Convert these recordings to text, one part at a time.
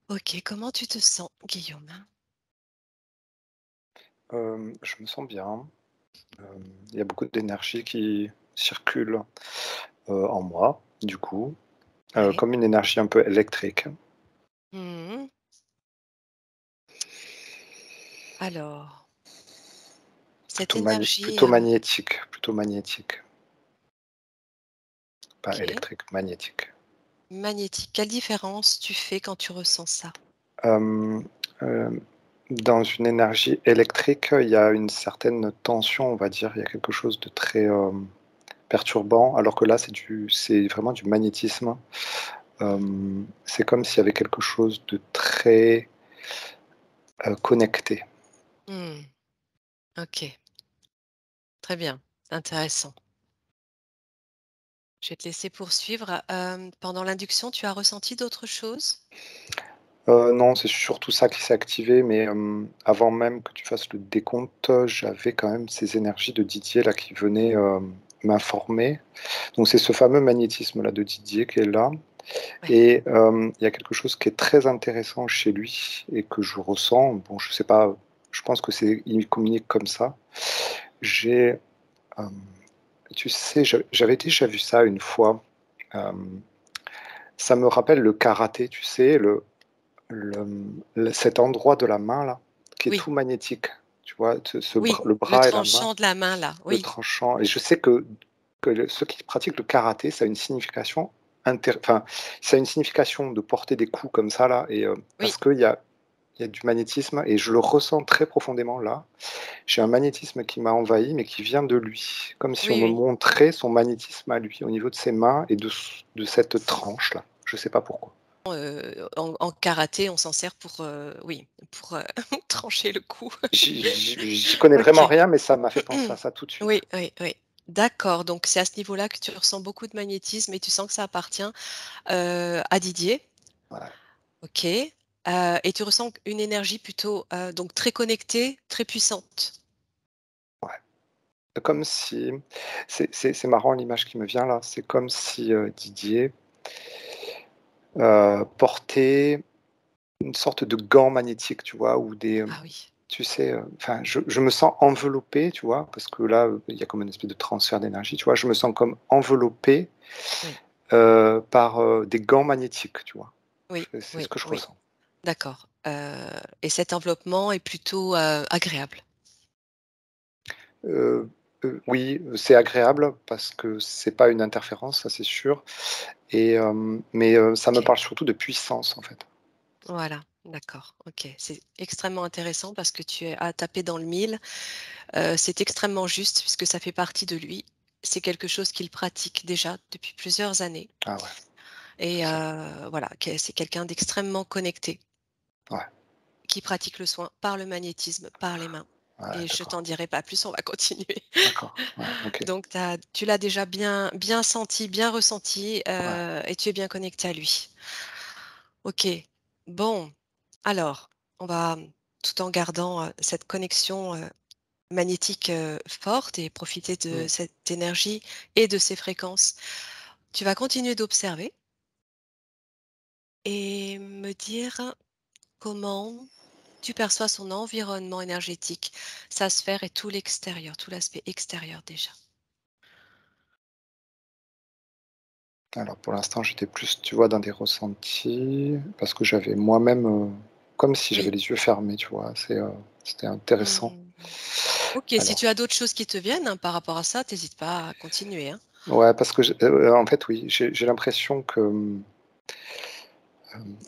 OK, comment tu te sens, Guillaume? Je me sens bien. Il y a beaucoup d'énergie qui circule, en moi, du coup, Ouais. comme une énergie un peu électrique. Mmh. Alors, cette énergie, Plutôt magnétique, pas OK, électrique, magnétique. magnétique. Quelle différence tu fais quand tu ressens ça? Hem, hem, dans une énergie électrique, il y a une certaine tension, on va dire. Il y a quelque chose de très, perturbant, alors que là, c'est vraiment du magnétisme. C'est comme s'il y avait quelque chose de très, connecté. Mmh, OK, très bien, intéressant. Je vais te laisser poursuivre. Pendant l'induction, tu as ressenti d'autres choses? Non, c'est surtout ça qui s'est activé, mais avant même que tu fasses le décompte, j'avais quand même ces énergies de Didier là qui venaient, m'informer. Donc c'est ce fameux magnétisme là de Didier qui est là Oui, et il y a quelque chose qui est très intéressant chez lui et que je ressens. Bon, je sais pas, je pense que c'est il communique comme ça. J'ai, hem, tu sais, j'avais déjà vu ça une fois, hem, ça me rappelle le karaté, tu sais, cet endroit de la main là, qui est oui, tout magnétique, tu vois? oui, Le le bras et la main, tranchant de la main là, le oui, tranchant et je sais que ceux qui pratiquent le karaté, ça a une signification enfin, ça a une signification de porter des coups comme ça là et oui, parce qu'il y a du magnétisme et je le ressens très profondément là. J'ai un magnétisme qui m'a envahi, mais qui vient de lui, comme si on oui, me oui. montrait son magnétisme à lui, au niveau de ses mains et de cette tranche là. Je sais pas pourquoi. En karaté, on s'en sert pour, oui, pour, trancher le cou. J'y connais vraiment OK. rien, mais ça m'a fait penser à ça tout de Oui, suite. oui, oui. D'accord, donc c'est à ce niveau-là que tu ressens beaucoup de magnétisme et tu sens que ça appartient, à Didier. Ouais, OK, et tu ressens une énergie plutôt, donc très connectée, très puissante? ouais. Comme si c'est marrant l'image qui me vient là, c'est comme si, Didier, portait une sorte de gant magnétique, tu vois? Ou des, Ah oui. tu sais, enfin je me sens enveloppé, tu vois? Parce que là, il y a comme une espèce de transfert d'énergie, tu vois? Je me sens comme enveloppé, Oui, par, des gants magnétiques, tu vois? oui, C'est ce oui, que je oui. ressens. D'accord, et cet enveloppement est plutôt, agréable? Heu oui, c'est agréable parce que c'est pas une interférence, ça c'est sûr et mais ça me OK. parle surtout de puissance, en fait. Voilà, d'accord, OK. C'est extrêmement intéressant parce que tu as tapé dans le mille. C'est extrêmement juste puisque ça fait partie de lui. C'est quelque chose qu'il pratique déjà depuis plusieurs années Ah ouais, et c'est voilà, c'est quelqu'un d'extrêmement connecté ouais, qui pratique le soin par le magnétisme, par les mains ouais, et je t'en d'accord, dirai pas plus, on va continuer. d'accord, ouais, OK, Donc tu l'as déjà bien senti, bien ressenti, ouais, et tu es bien connecté à lui. OK. Bon, alors, on va, tout en gardant, cette connexion, magnétique, forte et profiter de mmh. cette énergie et de ces fréquences. Tu vas continuer d'observer et me dire comment tu perçois son environnement énergétique, sa sphère et tout l'extérieur, tout l'aspect extérieur déjà. Alors pour l'instant, j'étais plus, tu vois, dans des ressentis parce que j'avais moi-même, comme si j'avais Oui. les yeux fermés, tu vois? C'était intéressant. Mmh. OK, si Alors tu as d'autres choses qui te viennent, hein, par rapport à ça, tu pas à continuer, hein. ouais, parce que en fait, oui, j'ai l'impression que,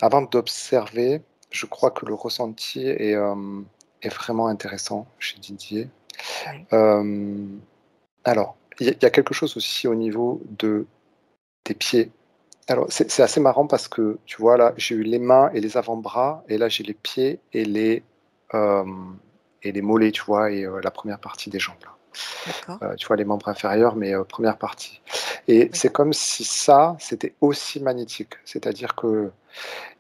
avant d'observer, je crois que le ressenti est vraiment intéressant chez Didier. Ouais. Hem, alors, il y a quelque chose aussi au niveau des pieds. Alors, c'est assez marrant parce que, tu vois, là, j'ai eu les mains et les avant-bras et là, j'ai les pieds hem et les mollets, tu vois? Et la première partie des jambes, là. D'accord. Tu vois, les membres inférieurs, mais 1re partie et Oui. c'est comme si ça, c'était aussi magnétique. C'est-à-dire qu'il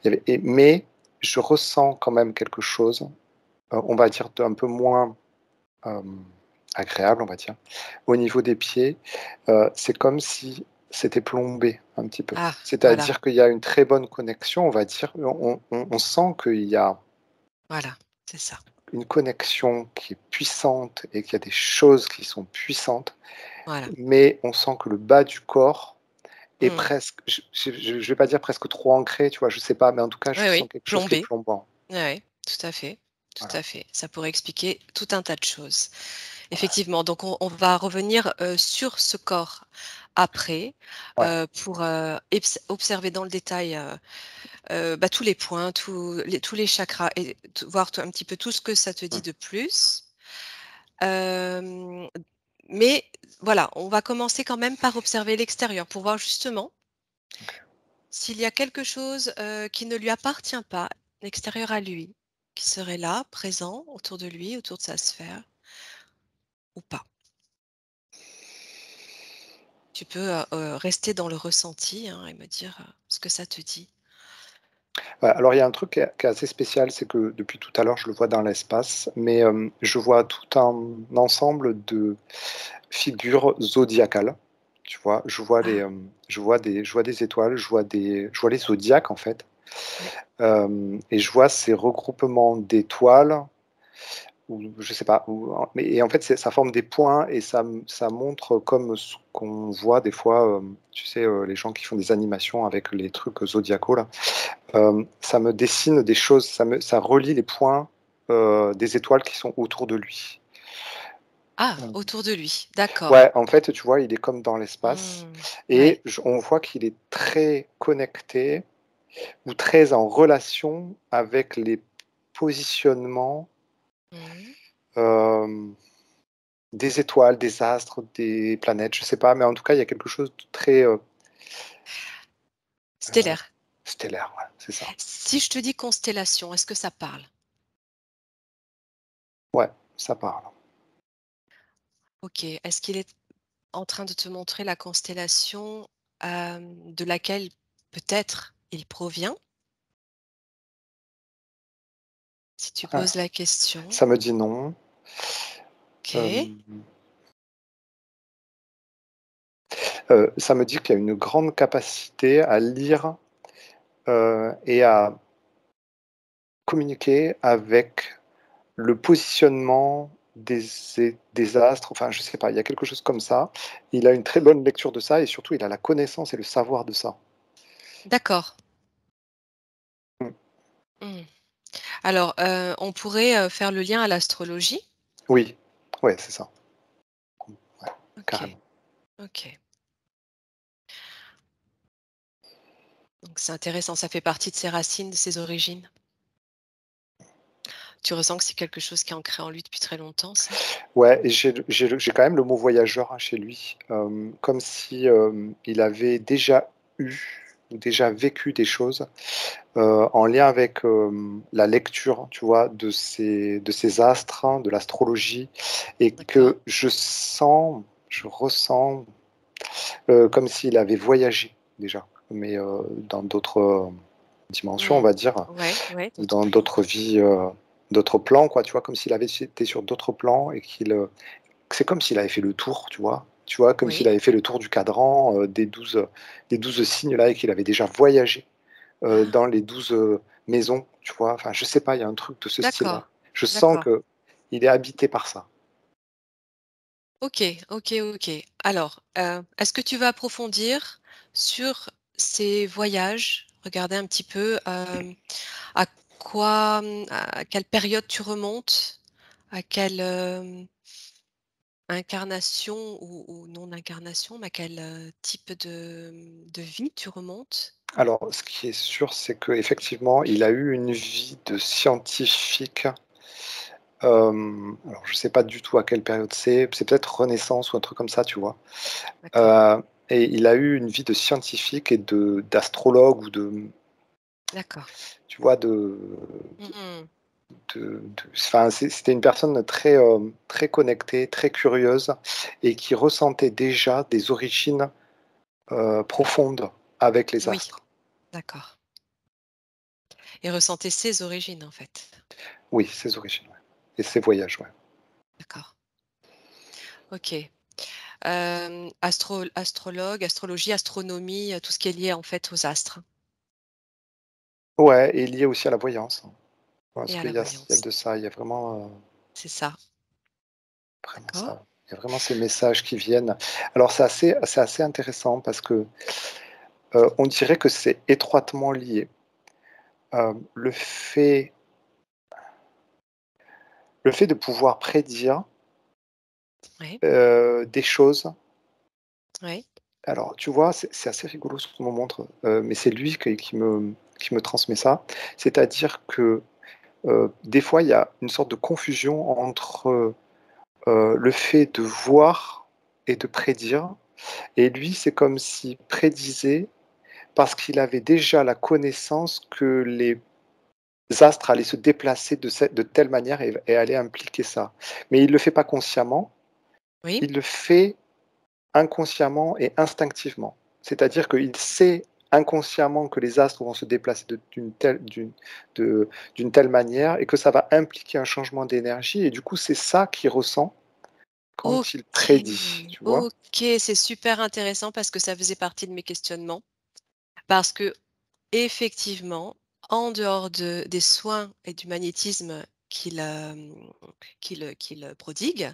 y avait mais je ressens quand même quelque chose, on va dire d'un peu moins, hem, agréable, on va dire. Au niveau des pieds, c'est comme si c'était plombé un petit peu. Ah, voilà, C'est-à-dire qu'il y a une très bonne connexion, on va dire, on sent qu'il y a voilà, c'est ça. une connexion qui est puissante et qu'il y a des choses qui sont puissantes, Voilà. mais on sent que le bas du corps est Mmh. presque, je vais pas dire presque trop ancré, tu vois? Je sais pas, mais en tout cas, je Oui, sens oui, quelque chose qui est plombé. plombant. Ouais, ouais, tout à fait, tout Voilà. à fait. Ça pourrait expliquer tout un tas de choses. Effectivement, donc on va revenir, sur ce corps après, Ouais. pour, observer dans le détail, bah, tous les points, tous les chakras et voir un petit peu tout ce que ça te dit Mmh. de plus. Hem, mais voilà, on va commencer quand même par observer l'extérieur pour voir justement OK. s'il y a quelque chose, qui ne lui appartient pas, l'extérieur à lui, qui serait là, présent autour de lui, autour de sa sphère ou pas. Tu peux, rester dans le ressenti, hein, et me dire, ce que ça te dit. Ouais, alors il y a un truc qui est assez spécial, c'est que depuis tout à l'heure, je le vois dans l'espace, mais je vois tout un ensemble de figures zodiacales, tu vois? Ah, Je vois des étoiles, je vois les zodiaques, en fait, oui, et je vois ces regroupements d'étoiles ou je sais pas, ou en mais et en fait, c'est ça forme des points et ça montre comme ce qu'on voit des fois, tu sais, les gens qui font des animations avec les trucs zodiacaux là. Ça me dessine des choses, ça relie les points, des étoiles qui sont autour de lui. ah, Hem, autour de lui, d'accord. ouais, en fait, tu vois, il est comme dans l'espace Mmh, ouais. et on voit qu'il est très connecté ou très en relation avec les positionnements, Mmh. hem, des étoiles, des astres, des planètes, je sais pas, mais en tout cas, il y a quelque chose de très, heu, Stellaire. stellaire, ouais, c'est ça. Si je te dis constellation, est-ce que ça parle? Ouais, ça parle. OK. Est-ce qu'il est en train de te montrer la constellation, de laquelle peut-être il provient? Si tu Ouais, poses la question. ça me dit non. OK, Hem Ça me dit qu'il y a une grande capacité à lire, et à communiquer avec le positionnement des astres, enfin, je sais pas, il y a quelque chose comme ça. Il a une très bonne lecture de ça et surtout il a la connaissance et le savoir de ça. d'accord. Mmh. Mmh. Alors, on pourrait, faire le lien à l'astrologie? Oui, ouais, c'est ça. Ouais, OK, carrément. OK. Donc c'est intéressant, ça fait partie de ses racines, de ses origines. Tu ressens que c'est quelque chose qui est ancré en lui depuis très longtemps, ça? Ouais et j'ai quand même le mot voyageur, hein, chez lui, comme si, il avait déjà eu ou déjà vécu des choses. En lien avec, la lecture, tu vois, de ces astres, hein, de l'astrologie et D'accord. que je ressens, comme s'il avait voyagé déjà, mais, dans d'autres, dimensions, on Mmh. va dire, Ouais, ouais, dans oui. d'autres vies, d'autres plans, quoi, tu vois? Comme s'il avait été sur d'autres plans et c'est comme s'il avait fait le tour, tu vois? Tu vois, comme s'il Oui. avait fait le tour du cadran, des 12 signes là et qu'il avait déjà voyagé Ah! dans les 12 maisons, tu vois? Enfin, je sais pas, il y a un truc de ce style-là. D'accord, Je sens d'accord. qu'il est habité par ça. OK, OK, OK. Alors, est-ce que tu vas approfondir sur ces voyages? Regarder un petit peu, à à quelle période tu remontes? À quelle, incarnation ou non incarnation, mais à quel, type de vie tu remontes? Alors, ce qui est sûr, c'est qu'effectivement, il a eu une vie de scientifique, alors je sais pas du tout à quelle période c'est peut-être Renaissance ou un truc comme ça, tu vois? D'accord. Heu et il a eu une vie de scientifique et d'astrologue ou D'accord. tu vois, Mmh. enfin, c'était une personne très, très connectée, très curieuse et qui ressentait déjà des origines, profondes avec les Oui, astres. d'accord, et ressentais ses origines, en fait? Oui, ses origines, ouais et ses voyages, ouais. D'accord. OK. Astrologue, astrologie, astronomie, tout ce qui est lié en fait aux astres Ouais, et lié aussi à la voyance, hein. Parce et à qu'il la y a voyance. de ça, il y a vraiment, C'est ça, vraiment d'accord? ça. Il y a vraiment ces messages qui viennent. Alors c'est assez intéressant parce que, on dirait que c'est étroitement lié. Le fait de pouvoir prédire, Oui, des choses. oui, Alors, tu vois, c'est assez rigolo ce qu'on me montre, mais c'est lui qui me transmet ça. C'est-à-dire que, des fois, il y a une sorte de confusion entre, le fait de voir et de prédire, et lui, c'est comme s'il prédisait parce qu'il avait déjà la connaissance que les astres allaient se déplacer de telle manière et allaient impliquer ça. Mais il le fait pas consciemment, oui. il le fait inconsciemment et instinctivement. C'est-à-dire qu'il sait inconsciemment que les astres vont se déplacer d'une telle manière et que ça va impliquer un changement d'énergie et du coup, c'est ça qu'il ressent quand il OK, prédit, tu vois? OK, c'est super intéressant parce que ça faisait partie de mes questionnements. Parce que effectivement, en dehors des soins et du magnétisme qu'il prodigue,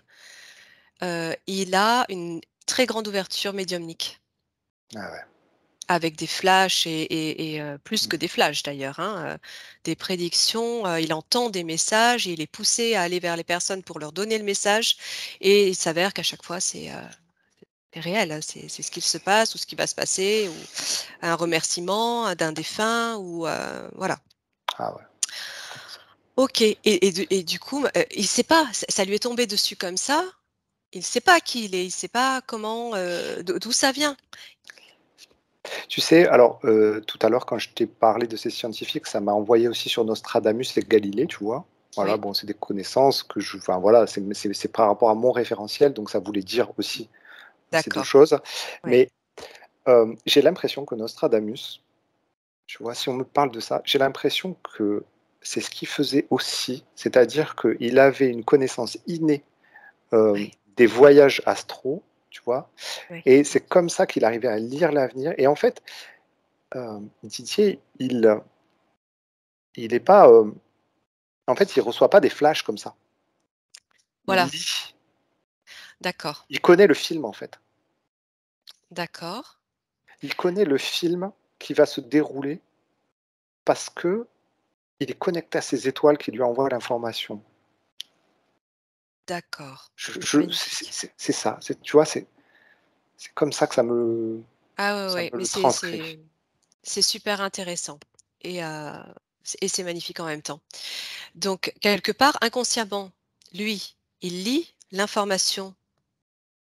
il a une très grande ouverture médiumnique. Ah ouais. Avec des flashs plus Mmh. que des flashs d'ailleurs, hein, des prédictions, il entend des messages et il est poussé à aller vers les personnes pour leur donner le message et il s'avère qu'à chaque fois c'est réel, hein, c'est ce qu'il se passe ou ce qui va se passer ou un remerciement, d'un défunt ou voilà. Ah ouais, comme ça. OK et du coup, il sait pas, ça lui est tombé dessus comme ça, il sait pas qui il est, il sait pas comment, d'où ça vient. Tu sais, alors, tout à l'heure, quand je t'ai parlé de ces scientifiques, ça m'a envoyé aussi sur Nostradamus et Galilée, tu vois? Voilà, Oui, bon, c'est des connaissances que enfin, voilà, c'est par rapport à mon référentiel, donc ça voulait dire aussi ces 2 d'accord, choses. oui. Mais, j'ai l'impression que Nostradamus, tu vois, si on me parle de ça, j'ai l'impression que c'est ce qu'il faisait aussi, c'est-à-dire qu'il avait une connaissance innée, Ouais, des voyages astraux, tu vois? ouais. Et c'est comme ça qu'il arrivait à lire l'avenir et en fait, Didier, il est pas, en fait, il reçoit pas des flashs comme ça. Il Voilà, lit, d'accord, il connaît le film, en fait. d'accord, Il connaît le film qui va se dérouler parce qu'il est connecté à ces étoiles qui lui envoient l'information. d'accord. Je Magnifique. c'est ça, tu vois, c'est comme ça que Ah ouais, ça ouais, me mais le c'est transcrit. c'est c'est super intéressant et c'est magnifique en même temps. Donc quelque part, inconsciemment, lui, il lit l'information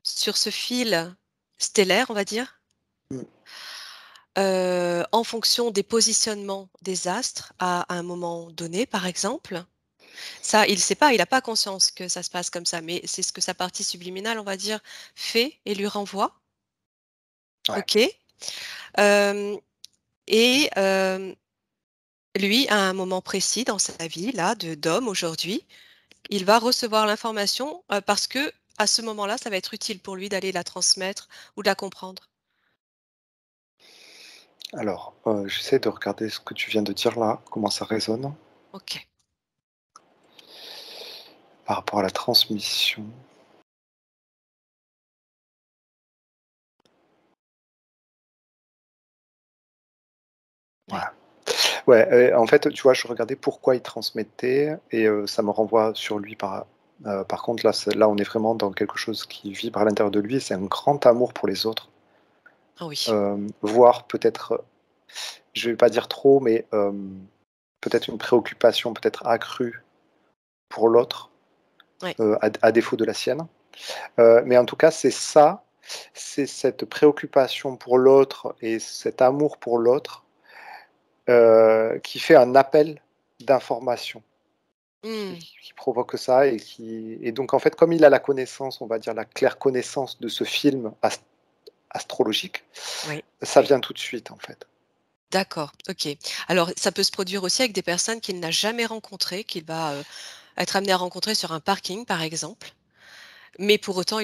sur ce fil stellaire, on va dire, Mmh, en fonction des positionnements des astres à un moment donné, par exemple. Ça, il sait pas, il a pas conscience que ça se passe comme ça, mais c'est ce que sa partie subliminale, on va dire, fait et lui renvoie. ouais. OK. Hem et lui, à un moment précis dans sa vie, là, d'homme aujourd'hui, il va recevoir l'information, parce que à ce moment-là, ça va être utile pour lui d'aller la transmettre ou de la comprendre. Alors, j'essaie de regarder ce que tu viens de dire là, comment ça résonne OK. par rapport à la transmission. Oui. Voilà. Ouais, en fait, tu vois, je regardais pourquoi il transmettait et ça me renvoie sur lui par contre là, on est vraiment dans quelque chose qui vibre à l'intérieur de lui, c'est un grand amour pour les autres, Ah oui. voire peut-être, je vais pas dire trop, mais peut-être une préoccupation peut-être accrue pour l'autre, Ouais. à défaut de la sienne. Mais en tout cas, c'est cette préoccupation pour l'autre et cet amour pour l'autre, qui fait un appel d'information. Qui Mmh. qui provoque ça et donc en fait, comme il a la connaissance, on va dire la claire connaissance de ce film astrologique, Oui. ça Oui. vient tout de suite, en fait. D'accord, OK. Alors ça peut se produire aussi avec des personnes qu'il n'a jamais rencontrées, qu'il va, être amené à rencontrer sur un parking, par exemple. Mais pour autant,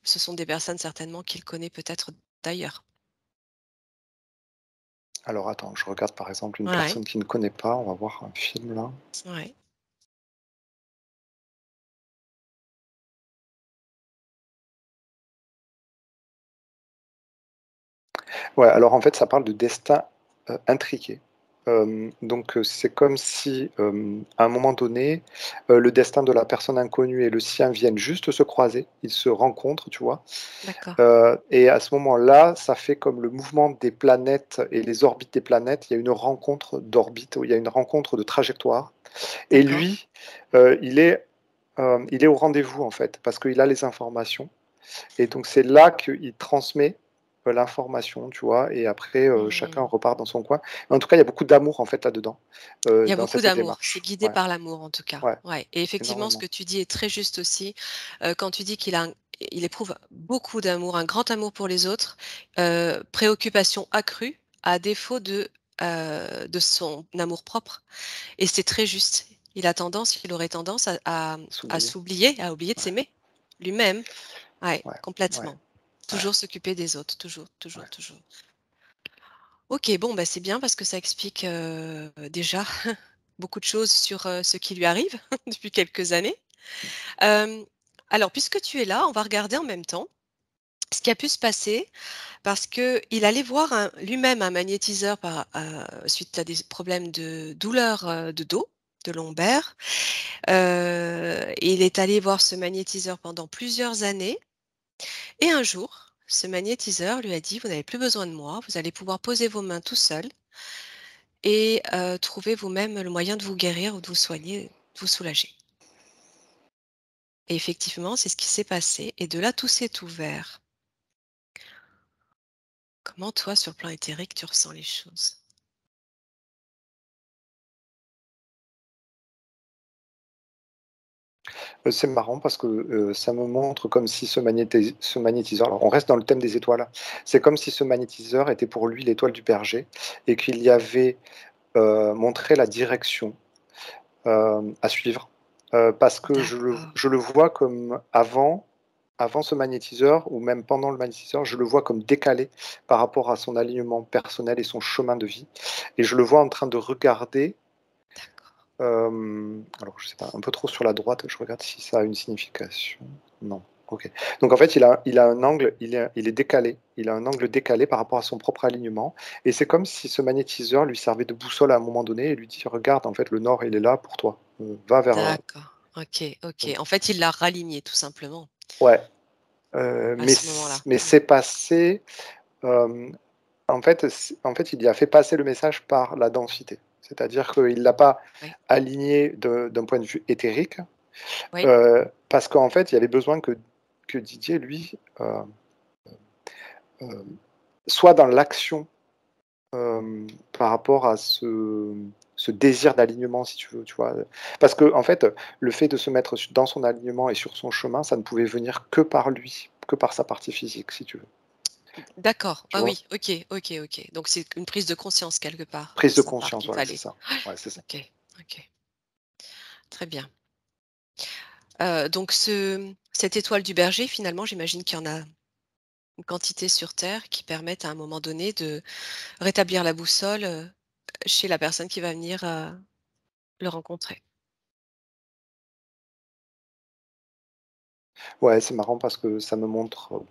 ce sont des personnes certainement qu'il connaît peut-être d'ailleurs. Alors attends, je regarde par exemple une Ouais, personne qui ne connaît pas, on va voir un film là. ouais. Ouais, alors en fait, ça parle de destin, intriqué. Donc c'est comme si, à un moment donné, le destin de la personne inconnue et le sien viennent juste se croiser. Ils se rencontrent, tu vois? D'accord, Et à ce moment-là, ça fait comme le mouvement des planètes et les orbites des planètes. Il y a une rencontre d'orbite, il y a une rencontre de trajectoire et d'accord. lui, il est au rendez-vous, en fait, parce qu'il a les informations et donc c'est là qu'il transmet, l'information, tu vois? Et après, chacun Mmh. repart dans son coin. Mais en tout cas, il y a beaucoup d'amour, en fait, là-dedans, Il y a dans beaucoup cette d'amour, c'est démarche. guidé Ouais, par l'amour en tout cas, ouais, ouais et effectivement ce énormément. que tu dis est très juste aussi, quand tu dis il éprouve beaucoup d'amour, un grand amour pour les autres, préoccupation accrue à défaut de son amour-propre et c'est très juste. Il aurait tendance à S'oublier. s'oublier, à oublier de Ouais, s'aimer, lui-même. Ouais, ouais, ouais, complètement. ouais. Toujours s'occuper des autres, toujours, toujours, Ouais. toujours. OK, bon, bah, c'est bien parce que ça explique, déjà beaucoup de choses sur, ce qui lui arrive depuis quelques années. Hem, alors puisque tu es là, on va regarder en même temps ce qui a pu se passer parce qu'il allait voir lui-même un magnétiseur suite à des problèmes de douleurs, de dos, de lombaires. Il est allé voir ce magnétiseur pendant plusieurs années et un jour, ce magnétiseur lui a dit: «Vous n'avez plus besoin de moi, vous allez pouvoir poser vos mains tout seul et trouver vous-même le moyen de vous guérir ou de vous soigner, de vous soulager». Et effectivement, c'est ce qui s'est passé et de là, tout s'est ouvert. Comment toi, sur le plan éthérique, tu ressens les choses? C'est marrant parce que, ça me montre comme si ce magnétiseur alors on reste dans le thème des étoiles. C'est comme si ce magnétiseur était pour lui l'étoile du berger et qu'il y avait, montré la direction, à suivre. Parce que D'accord, je le vois comme avant ce magnétiseur ou même pendant le magnétiseur, je le vois comme décalé par rapport à son alignement personnel et son chemin de vie et je le vois en train de regarder. d'accord. Alors je sais pas, un peu trop sur la droite, je regarde si ça a une signification. Non, OK. Donc en fait, il a un angle, il est décalé. Il a un angle décalé par rapport à son propre alignement et c'est comme si ce magnétiseur lui servait de boussole à un moment donné et lui dit: «Regarde, en fait, le nord, il est là pour toi. Va vers, D'accord. OK, OK. En fait, il l'a raligné tout simplement ouais, à ce moment-là. mais Mmh. c'est passé, hem, en fait, il y a fait passer le message par la densité. C'est-à-dire qu'il l'a pas Oui, aligné d'un point de vue éthérique. oui, Parce qu'en fait, il y avait besoin que Didier, lui, hem, soit dans l'action, par rapport à ce désir d'alignement, si tu veux, tu vois? Parce qu'en fait, le fait de se mettre dans son alignement et sur son chemin, ça ne pouvait venir que par lui, que par sa partie physique, si tu veux, d'accord. tu Ah vois? oui, OK, OK, OK. Donc c'est une prise de conscience quelque part de Prise de sa part conscience, qu'il voilà, c'est fallait. ça. Ouais, c'est ça. OK, OK. Très bien. Donc cette étoile du berger, finalement, j'imagine qu'il y en a une quantité sur terre qui permettent à un moment donné de rétablir la boussole, chez la personne qui va venir, le rencontrer. Ouais, c'est marrant parce que ça me montre,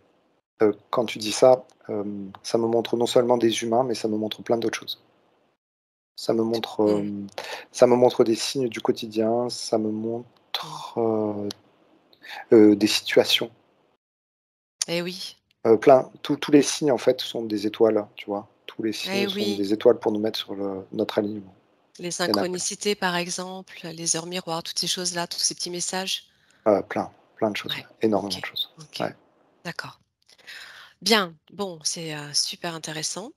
quand tu dis ça, ça me montre non seulement des humains, mais ça me montre plein d'autres choses. Ça me montre, Mmh. ça me montre des signes du quotidien, ça me Mmh. montre, des situations, Eh oui, plein tous les signes en fait sont des étoiles, tu vois? Tous les eh signes sont oui. des étoiles pour nous mettre sur notre alignement. Les Il y en a plein, synchronicités, par exemple, les heures miroirs, toutes ces choses-là, tous ces petits messages? plein de choses, ouais, Ouais, énormément OK, de choses. OK, Ouais. d'accord. Bien, bon, c'est, super intéressant.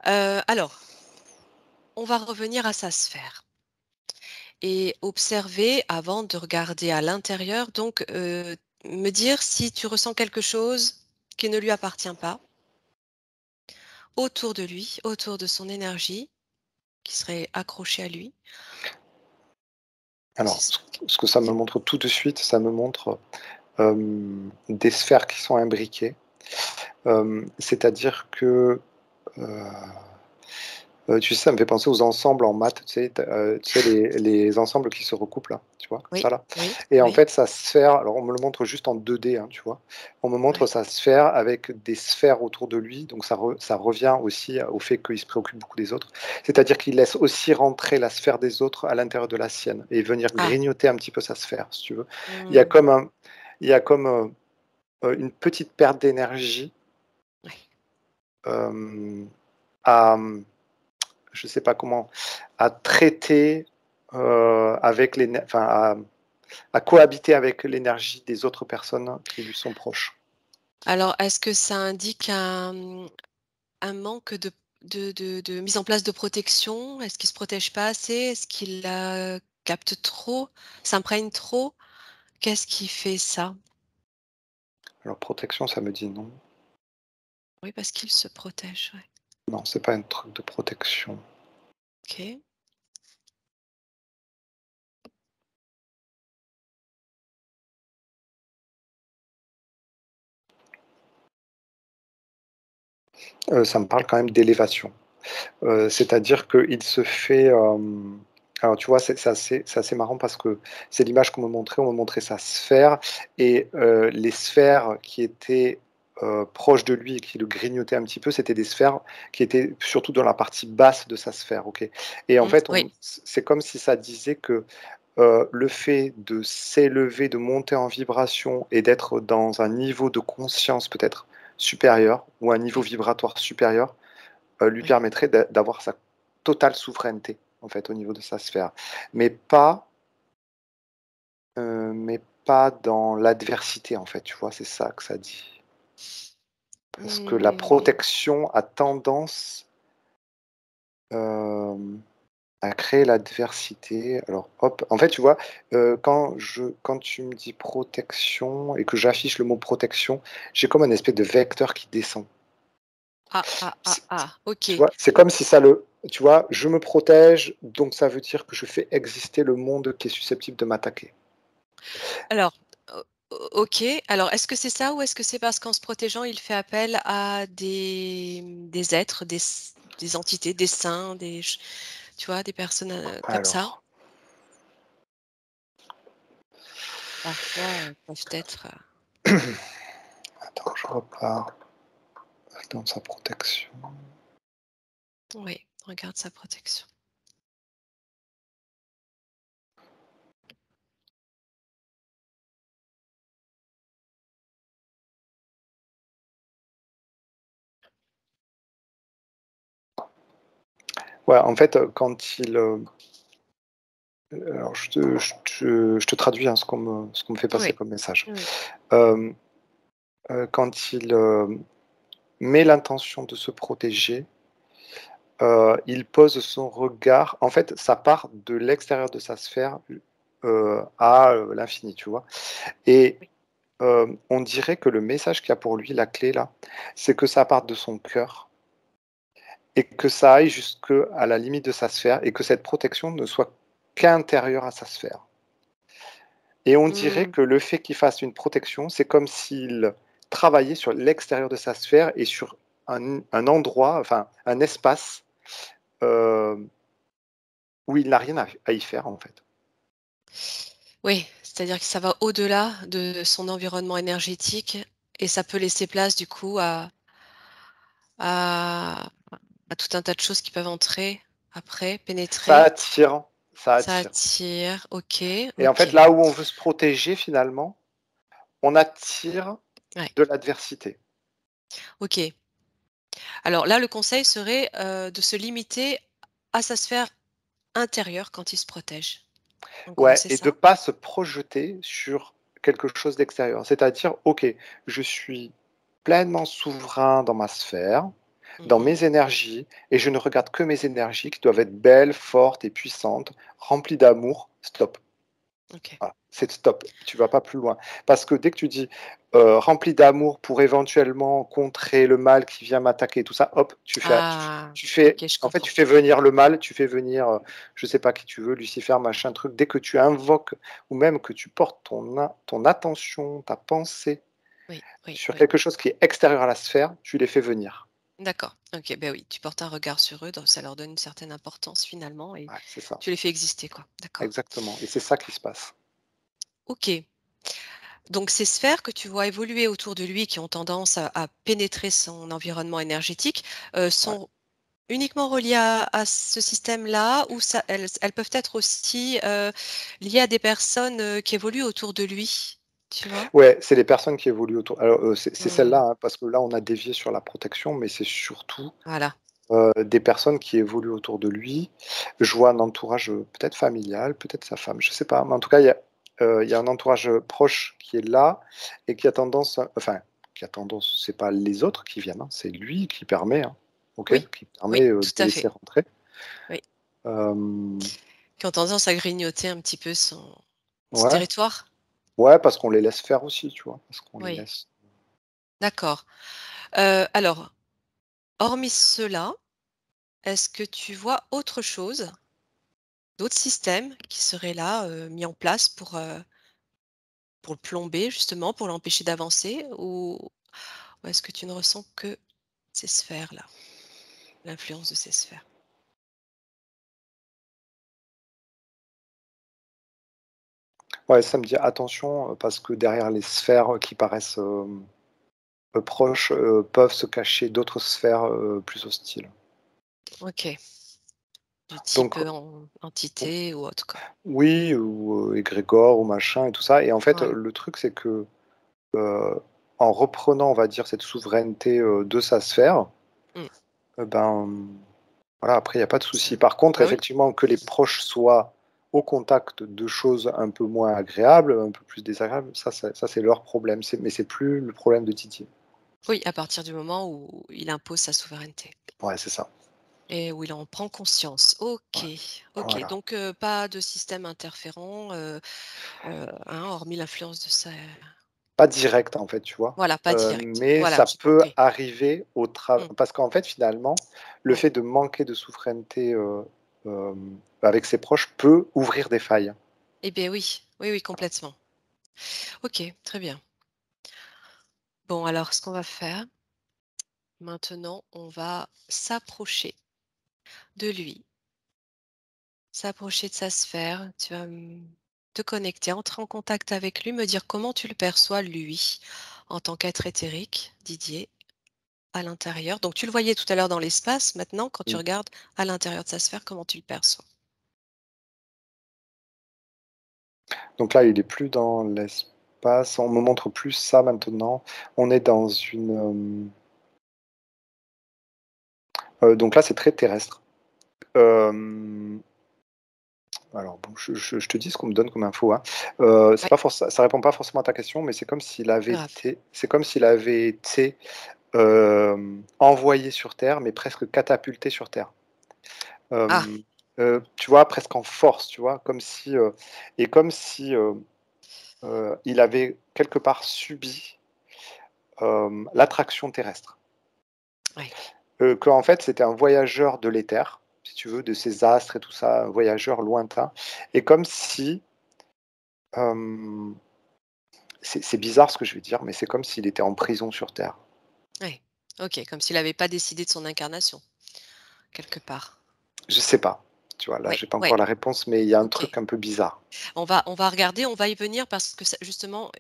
Alors, on va revenir à sa sphère et observer avant de regarder à l'intérieur, donc me dire si tu ressens quelque chose qui ne lui appartient pas, autour de lui, autour de son énergie, qui serait accrochée à lui. Ce Alors serait ce que ça me montre tout de suite, ça me montre, des sphères qui sont imbriquées. C'est-à-dire que, heu tu sais, ça me fait penser aux ensembles en maths, tu sais les ensembles qui se recoupent là, tu vois? Comme Oui, ça là oui, et en oui, fait, sa sphère alors on me le montre juste en 2D, hein, tu vois? On me montre ouais. sa sphère avec des sphères autour de lui, donc ça revient aussi au fait qu'il se préoccupe beaucoup des autres. C'est-à-dire qu'il laisse aussi rentrer la sphère des autres à l'intérieur de la sienne et venir Ah, grignoter un petit peu sa sphère, si tu veux. Il y a mmh, comme un il y a comme, une petite perte d'énergie, ouais. hem, à, je sais pas comment, à traiter, avec enfin à cohabiter avec l'énergie des autres personnes qui lui sont proches. Alors, est-ce que ça indique un manque de mise en place de protection? Est-ce qu'il se protège pas assez? Est-ce qu'il, capte trop? S'imprègne trop? Qu'est-ce qui fait ça? Alors protection, ça me dit non. Oui, parce qu'il se protège, ouais. Non, c'est pas un truc de protection. OK. Ça me parle quand même d'élévation. C'est-à-dire qu'il se fait, alors tu vois, c'est assez marrant parce que c'est l'image qu'on me montrait. On me montrait sa sphère et les sphères qui étaient, proches de lui et qui le grignotaient un petit peu, c'était des sphères qui étaient surtout dans la partie basse de sa sphère, OK? Et en Mmh, fait, oui, c'est comme si ça disait que, le fait de s'élever, de monter en vibration et d'être dans un niveau de conscience peut-être supérieur ou un niveau oui, vibratoire supérieur, lui oui. permettrait d'avoir sa totale souveraineté, en fait, au niveau de sa sphère. Mais pas, mais pas dans l'adversité, en fait, tu vois? C'est ça que ça dit. Parce que la Mmh, protection a tendance, hem, à créer l'adversité. Alors hop, en fait, tu vois, quand tu me dis protection et que j'affiche le mot protection, j'ai comme un espèce de vecteur qui descend. ah, ah, ah, ah, Tu OK. vois? C'est comme si ça le tu vois? Je me protège, donc ça veut dire que je fais exister le monde qui est susceptible de m'attaquer. Alors, OK. Alors, est-ce que c'est ça ou est-ce que c'est parce qu'en se protégeant, il fait appel à des êtres, des entités, des saints, tu vois, des personnes, comme ça? Alors, Parfois, peuvent être, attends, je repars dans sa protection. oui, regarde sa protection. Ouais, en fait, quand il, alors je te traduis, hein, ce qu'on me fait passer Oui, comme message. oui, Hem, quand il, met l'intention de se protéger, il pose son regard en fait, ça part de l'extérieur de sa sphère, à, l'infini, tu vois? Et oui. on dirait que le message qu'il y a pour lui, la clé là, c'est que ça parte de son cœur et que ça aille jusqu'à la limite de sa sphère et que cette protection ne soit qu'intérieure à sa sphère. Et on dirait Mmh, que le fait qu'il fasse une protection, c'est comme s'il travaillait sur l'extérieur de sa sphère et sur un endroit, enfin un espace, hem, où il n'a rien à y faire en fait. oui, c'est-à-dire que ça va au-delà de son environnement énergétique et ça peut laisser place, du coup, à à tout un tas de choses qui peuvent entrer après, Ça pénétrer. attire, ça Ça attire. attire, OK, Et en fait, OK, là où on veut se protéger finalement, on attire ouais, de l'adversité. OK. Alors là, le conseil serait, de se limiter à sa sphère intérieure quand il se protège. En gros, Ouais c'est et de ça? pas se projeter sur quelque chose d'extérieur. C'est-à-dire: «OK, je suis pleinement souverain dans ma sphère, dans Mmh. mes énergies et je ne regarde que mes énergies qui doivent être belles, fortes et puissantes, remplies d'amour. Stop». OK. Voilà, c'est stop, tu vas pas plus loin. Parce que dès que tu dis, «Rempli d'amour pour éventuellement contrer le mal qui vient m'attaquer» et tout ça, hop, Ah! tu fais OK, je en fait, comprends. tu fais venir le mal, tu fais venir, je sais pas qui tu veux, Lucifer, machin truc. Dès que tu invoques ou même que tu portes ton attention, ta pensée Oui, oui, sur oui. quelque chose qui est extérieur à la sphère, tu les fais venir. D'accord. OK, ben oui, tu portes un regard sur eux, donc ça leur donne une certaine importance finalement et Ouais, c'est ça, tu les fais exister, quoi. D'accord. exactement et c'est ça qui se passe. OK. Donc ces sphères que tu vois évoluer autour de lui qui ont tendance à pénétrer son environnement énergétique, Ouais. sont uniquement reliées à ce système-là ou ça elles peuvent être aussi, liées à des personnes, qui évoluent autour de lui? Tu vois? Ouais, c'est les personnes qui évoluent autour. Alors, c'est celle-là, Mmh. hein, parce que là, on a dévié sur la protection, mais c'est surtout, Voilà. des personnes qui évoluent autour de lui. Je vois un entourage, peut-être familial, peut-être sa femme, je sais pas, mais en tout cas, il y a un entourage, proche qui est là et qui a tendance à enfin, qui a tendance, c'est pas les autres qui viennent, hein, c'est lui qui permet, hein, OK? Oui, Qui oui, permet, de tout les à laisser fait. rentrer. Oui. Hem, Qui ont tendance à grignoter un petit peu son ouais, territoire? ouais, parce qu'on les laisse faire aussi, tu vois? Parce qu'on les Oui, laisse d'accord. Alors, hormis cela, est-ce que tu vois autre chose, d'autres systèmes qui seraient là, mis en place pour le plomber justement, pour l'empêcher d'avancer? Ou est-ce que tu ne ressens que ces sphères-là, l'influence de ces sphères? ouais, ça me dit: «Attention, parce que derrière les sphères, qui paraissent, proches, peuvent se cacher d'autres sphères, plus hostiles». OK, du type, Donc o entité ou autre quoi? oui, ou, égrégore ou machin et tout ça et en fait, Ouais. le truc c'est que, heu, en reprenant, on va dire, cette souveraineté, de sa sphère, Mmh. ben, voilà, après il y a pas de Ça souci. Par contre, bah oui. effectivement, que les proches soient au contact de choses un peu moins agréables, un peu plus désagréables, ça c'est leur problème, mais c'est plus le problème de Didier. Oui, à partir du moment où il impose sa souveraineté. Ouais, c'est ça. Et où il en prend conscience. OK, Ouais, OK. voilà. Donc pas de système interférent, hein, hormis l'influence de sa Pas direct, en fait, tu vois? voilà, pas direct. Mais Voilà, ça j'ai peut compris. arriver Mmh, parce qu'en fait, finalement, le mmh. fait de manquer de souveraineté, avec ses proches peut ouvrir des failles. Eh beh, oui, oui, oui, complètement. OK, très bien. Bon, alors ce qu'on va faire, maintenant, on va s'approcher de lui, s'approcher de sa sphère. Tu vas, te connecter, entrer en contact avec lui, me dire comment tu le perçois lui, en tant qu'être éthérique, Didier. À l'intérieur. Donc tu le voyais tout à l'heure dans l'espace. Maintenant, quand tu Mmh. regardes à l'intérieur de sa sphère, comment tu le perçois? Donc là, il est plus dans l'espace, on me montre plus ça maintenant. On est dans une, donc là, c'est très terrestre. Hem, alors bon, je te dis ce qu'on me donne comme info, hein. C'est Ouais, pas forc ça répond pas forcément à ta question, mais pas grave. c'est comme s'il avait été envoyé sur terre, mais presque catapulté sur terre. Ah! Hem, tu vois? Presque en force, tu vois? Comme si, et comme si, il avait quelque part subi, l'attraction terrestre. Ouais. Qu'en fait, c'était un voyageur de l'éther, si tu veux, de ces astres et tout ça, un voyageur lointain et comme si, hem, c'est bizarre ce que je vais dire, mais c'est comme s'il était en prison sur terre. Ouais. OK, comme s'il n'avait pas décidé de son incarnation, quelque part. Je sais pas, tu vois? Là, Ouais, j'ai pas ouais, encore la réponse, mais il y a un OK. truc un peu bizarre. On va regarder, on va y venir parce que ça justement,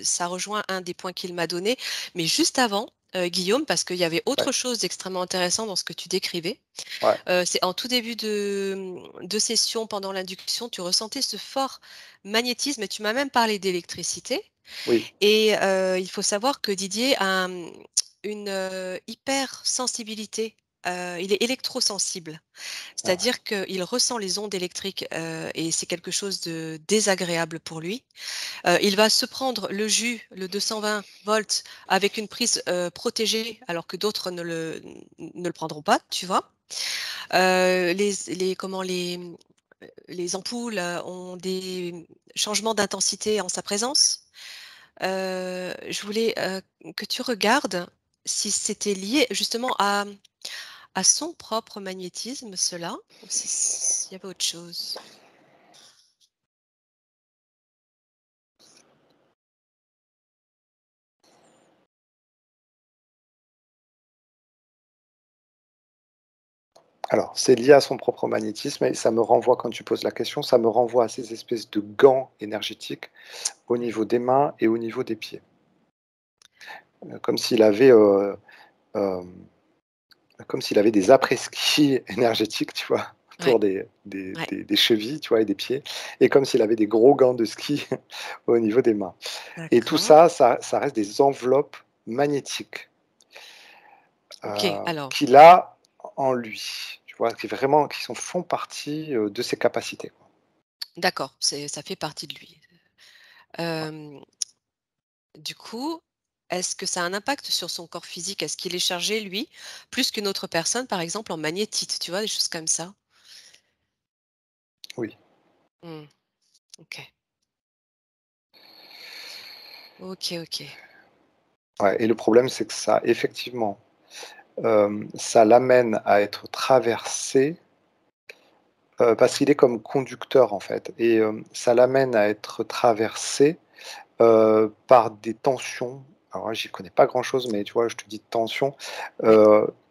ça rejoint un des points qu'il m'a donné. Mais juste avant, Guillaume, parce qu'il y avait Ouais, autre chose d'extrêmement intéressant dans ce que tu décrivais. ouais, C'est en tout début de session, pendant l'induction, tu ressentais ce fort magnétisme et tu m'as même parlé d'électricité oui, et il faut savoir que Didier a, une, hypersensibilité, il est électrosensible. ah, C'est-à-dire qu'il ressent les ondes électriques, et c'est quelque chose de désagréable pour lui. Il va se prendre le jus, le 220 volts avec une prise, protégée alors que d'autres ne le prendront pas, tu vois? Les comment les ampoules, ont des changements d'intensité en sa présence. Je voulais, que tu regardes si c'était lié justement à son propre magnétisme, cela, ou si s'il y avait autre chose? Alors, c'est lié à son propre magnétisme et ça me renvoie, quand tu poses la question, ça me renvoie à ces espèces de gants énergétiques au Oui. niveau des mains et au niveau des pieds. Comme s'il avait, hem, comme s'il avait des après-ski énergétiques, tu vois? Ouais, Autour des ouais, des des chevilles, tu vois? Et des pieds, et comme s'il avait des gros gants de ski au niveau des mains, et tout d'accord. ça, ça reste des enveloppes magnétiques, OK, alors qu'il a en lui, tu vois? Qui font partie, de ses capacités, quoi. d'accord, ça fait partie de lui. Hem, du coup, est-ce que ça a un impact sur son corps physique? Est-ce qu'il est chargé, lui, plus qu'une autre personne, par exemple, en magnétite, tu vois? Des choses comme ça? Oui. Mmh, OK. OK, OK. Ouais, et le problème, c'est que ça, effectivement, ça l'amène à être traversé, parce qu'il est comme conducteur, en fait, et ça l'amène à être traversé, par des tensions. Alors là, j'y connais pas grand-chose, mais tu vois, je te dis tensions, Oui,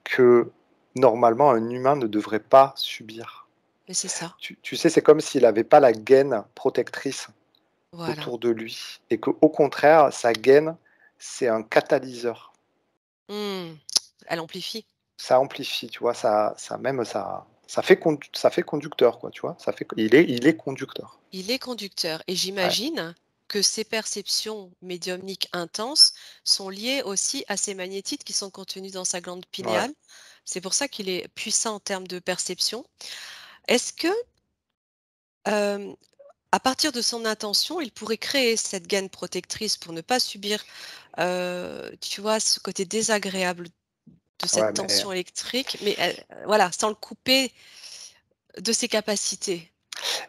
que normalement un humain ne devrait pas subir. mais c'est ça. Tu sais, c'est comme s'il avait pas la gaine protectrice Voilà. autour de lui, et qu'au contraire, sa gaine, c'est un catalyseur. Mmh, elle amplifie. Ça amplifie, tu vois? Ça fait conducteur, quoi, tu vois? Ça fait il est conducteur. Il est conducteur et Ouais, j'imagine que ces perceptions médiumniques intenses sont liées aussi à ces magnétites qui sont contenus dans sa glande ouais. pinéale. C'est pour ça qu'il est puissant en termes de perception. Est-ce que, hem, à partir de son intention, il pourrait créer cette gaine protectrice pour ne pas subir, tu vois, ce côté désagréable de Ouais, cette mais tension électrique, mais, voilà, sans le couper de ses capacités?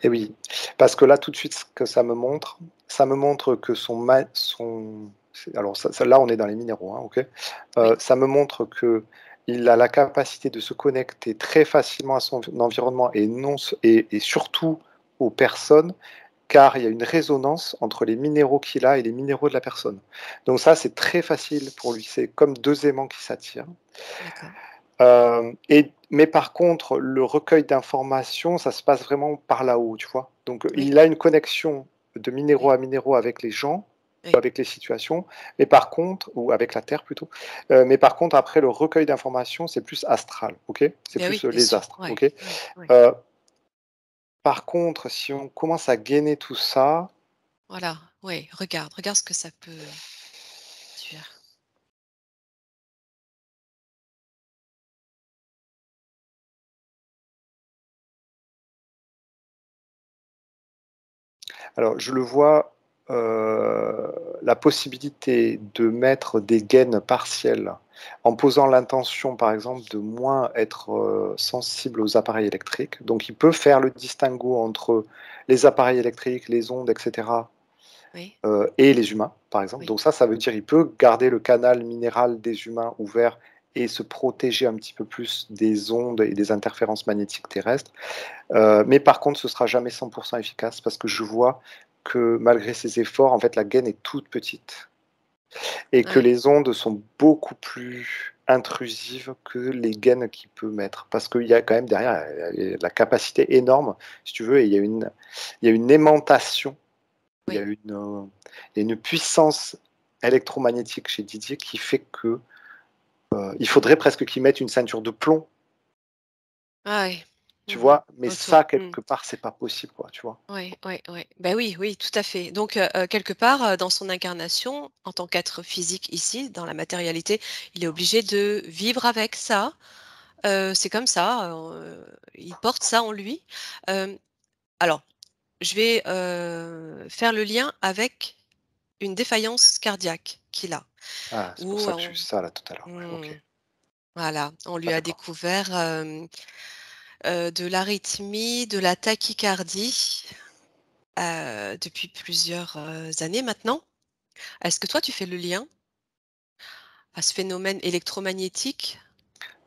et oui, parce que là, tout de suite, ce que ça me montre que alors ça là, on est dans les minéraux, hein, OK? Oui, Ça me montre que il a la capacité de se connecter très facilement à son environnement, et non s et surtout aux personnes, car il y a une résonance entre les minéraux qu'il a et les minéraux de la personne. Donc ça, c'est très facile pour lui, c'est comme 2 aimants qui s'attirent. d'accord. Mais par contre, le recueil d'informations, ça se passe vraiment par là-haut, tu vois? Donc, Oui, il a une connexion de minéraux oui, à minéraux avec les gens, oui. avec les situations, mais par contre, ou avec la terre plutôt, mais par contre, après, le recueil d'informations, c'est plus astral, OK? C'est Beh, plus, oui, bien les sûr. astres, Ouais, OK? ouais, ouais. Heu, Par contre, si on commence à gainer tout ça, Voilà, oui, regarde ce que ça peut dire. alors je le vois, la possibilité de mettre des gaines partielles en posant l'intention, par exemple, de moins être, sensible aux appareils électriques. Donc il peut faire le distinguo entre les appareils électriques, les ondes, et cetera, Oui, et les humains, par exemple. oui, Donc ça veut dire il peut garder le canal minéral des humains ouvert et se protéger un petit peu plus des ondes et des interférences magnétiques terrestres. Mais par contre, ce sera jamais 100 efficace, parce que je vois que malgré ses efforts, en fait, la gaine est toute petite et que ouais, les ondes sont beaucoup plus intrusives que les gaines qu'il peut mettre. Parce qu'il y a quand même derrière, il y a la capacité énorme, si tu veux, et il y a une aimantation, il y a oui. il y a une puissance électromagnétique chez Didier qui fait que, il faudrait presque qu'il mette une ceinture de plomb, Ah oui. tu Mmh. vois? Mais ça, Autour. Mmh. quelque part, c'est pas possible, quoi, tu vois? Ouais, ouais, ouais. Bah, oui, oui, tout à fait. Donc, quelque part, dans son incarnation, en tant qu'être physique ici, dans la matérialité, il est obligé de vivre avec ça. C'est comme ça, il porte ça en lui. Hem, alors, je vais, faire le lien avec une défaillance cardiaque qu'il a, Ah, c'est pour où ça que j'ai eu on ça là tout à l'heure. Ouais, mmh, OK. voilà, on lui Ah a d'accord. découvert, de l'arythmie, de la tachycardie, depuis plusieurs, années maintenant. Est-ce que toi, tu fais le lien à ce phénomène électromagnétique?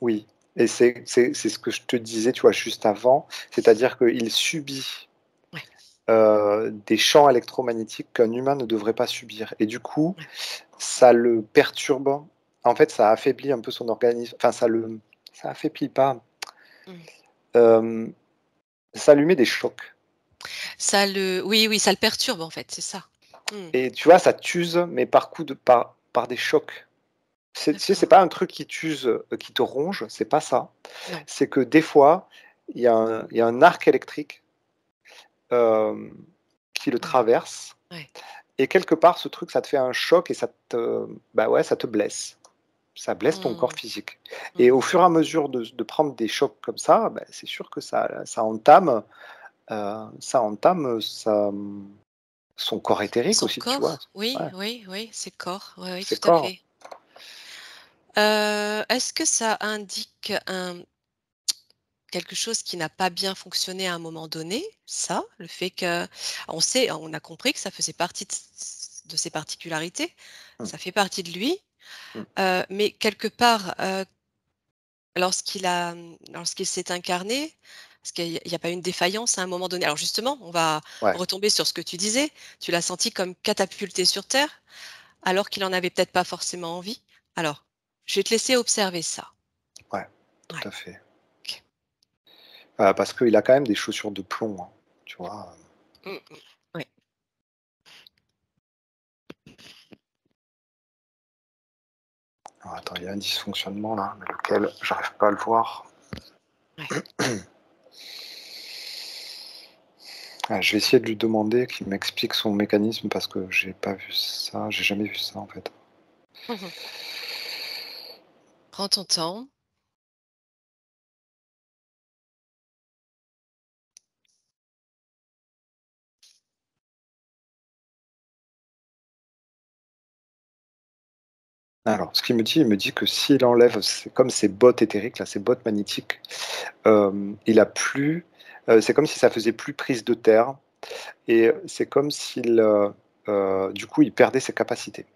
Oui, et c'est ce que je te disais, tu vois, juste avant, c'est-à-dire qu'il subit, Ouais, des champs électromagnétiques qu'un humain ne devrait pas subir, et du coup, ouais. ça le perturbe. En fait, ça affaiblit un peu son organisme, enfin ça affaiblit pas, Mmh. hem, ça lui met des chocs, Oui, oui, ça le perturbe en fait, c'est ça. Mmh. et tu vois, ça t'use, mais par des chocs. Tu sais, c'est D'accord. pas un truc qui t'use, qui te ronge, c'est pas ça. Non. C'est que des fois, il y a un arc électrique, hem, qui le Ouais, traverse, ouais. et quelque part, ce truc, ça te fait un choc, et ça te bah, ouais, ça te blesse. Ça blesse ton corps Mmh. physique, et au Mmh. fur et à mesure de prendre des chocs comme ça, bah, c'est sûr que ça entame, son corps éthérique Son aussi, tu vois? corps? Oui, Ouais, oui, oui, c'est corps. Oui, oui, c'est tout à corps. fait. Est-ce que ça indique quelque chose qui n'a pas bien fonctionné à un moment donné, ça, le fait que on a compris que ça faisait partie de ses particularités, Mmh, ça fait partie de lui, mmh. mais quelque part, lorsqu'il s'est incarné, est-ce qu'il y a pas eu une défaillance à un moment donné? Alors justement, on va Ouais, retomber sur ce que tu disais, tu l'as senti comme catapulté sur terre, alors qu'il en avait peut-être pas forcément envie? Alors, je vais te laisser observer ça. ouais, Ouais, tout à fait. OK. Parce qu'il a quand même des chaussures de plomb, hein, tu vois? Mmh mh. Ouais, Alors attends, il y a un dysfonctionnement là, mais lequel? J'arrive pas à le voir. ouais. Ah, je vais essayer de lui demander qu'il m'explique son mécanisme, parce que j'ai pas vu ça, j'ai jamais vu ça en fait. Mmh. Prends ton temps. Alors, ce qu'il me dit, il me dit que s'il enlève, c'est comme ses bottes éthériques là, ses bottes magnétiques, il a plus, c'est comme si ça faisait plus prise de terre, et c'est comme s'il, du coup, il perdait ses capacités,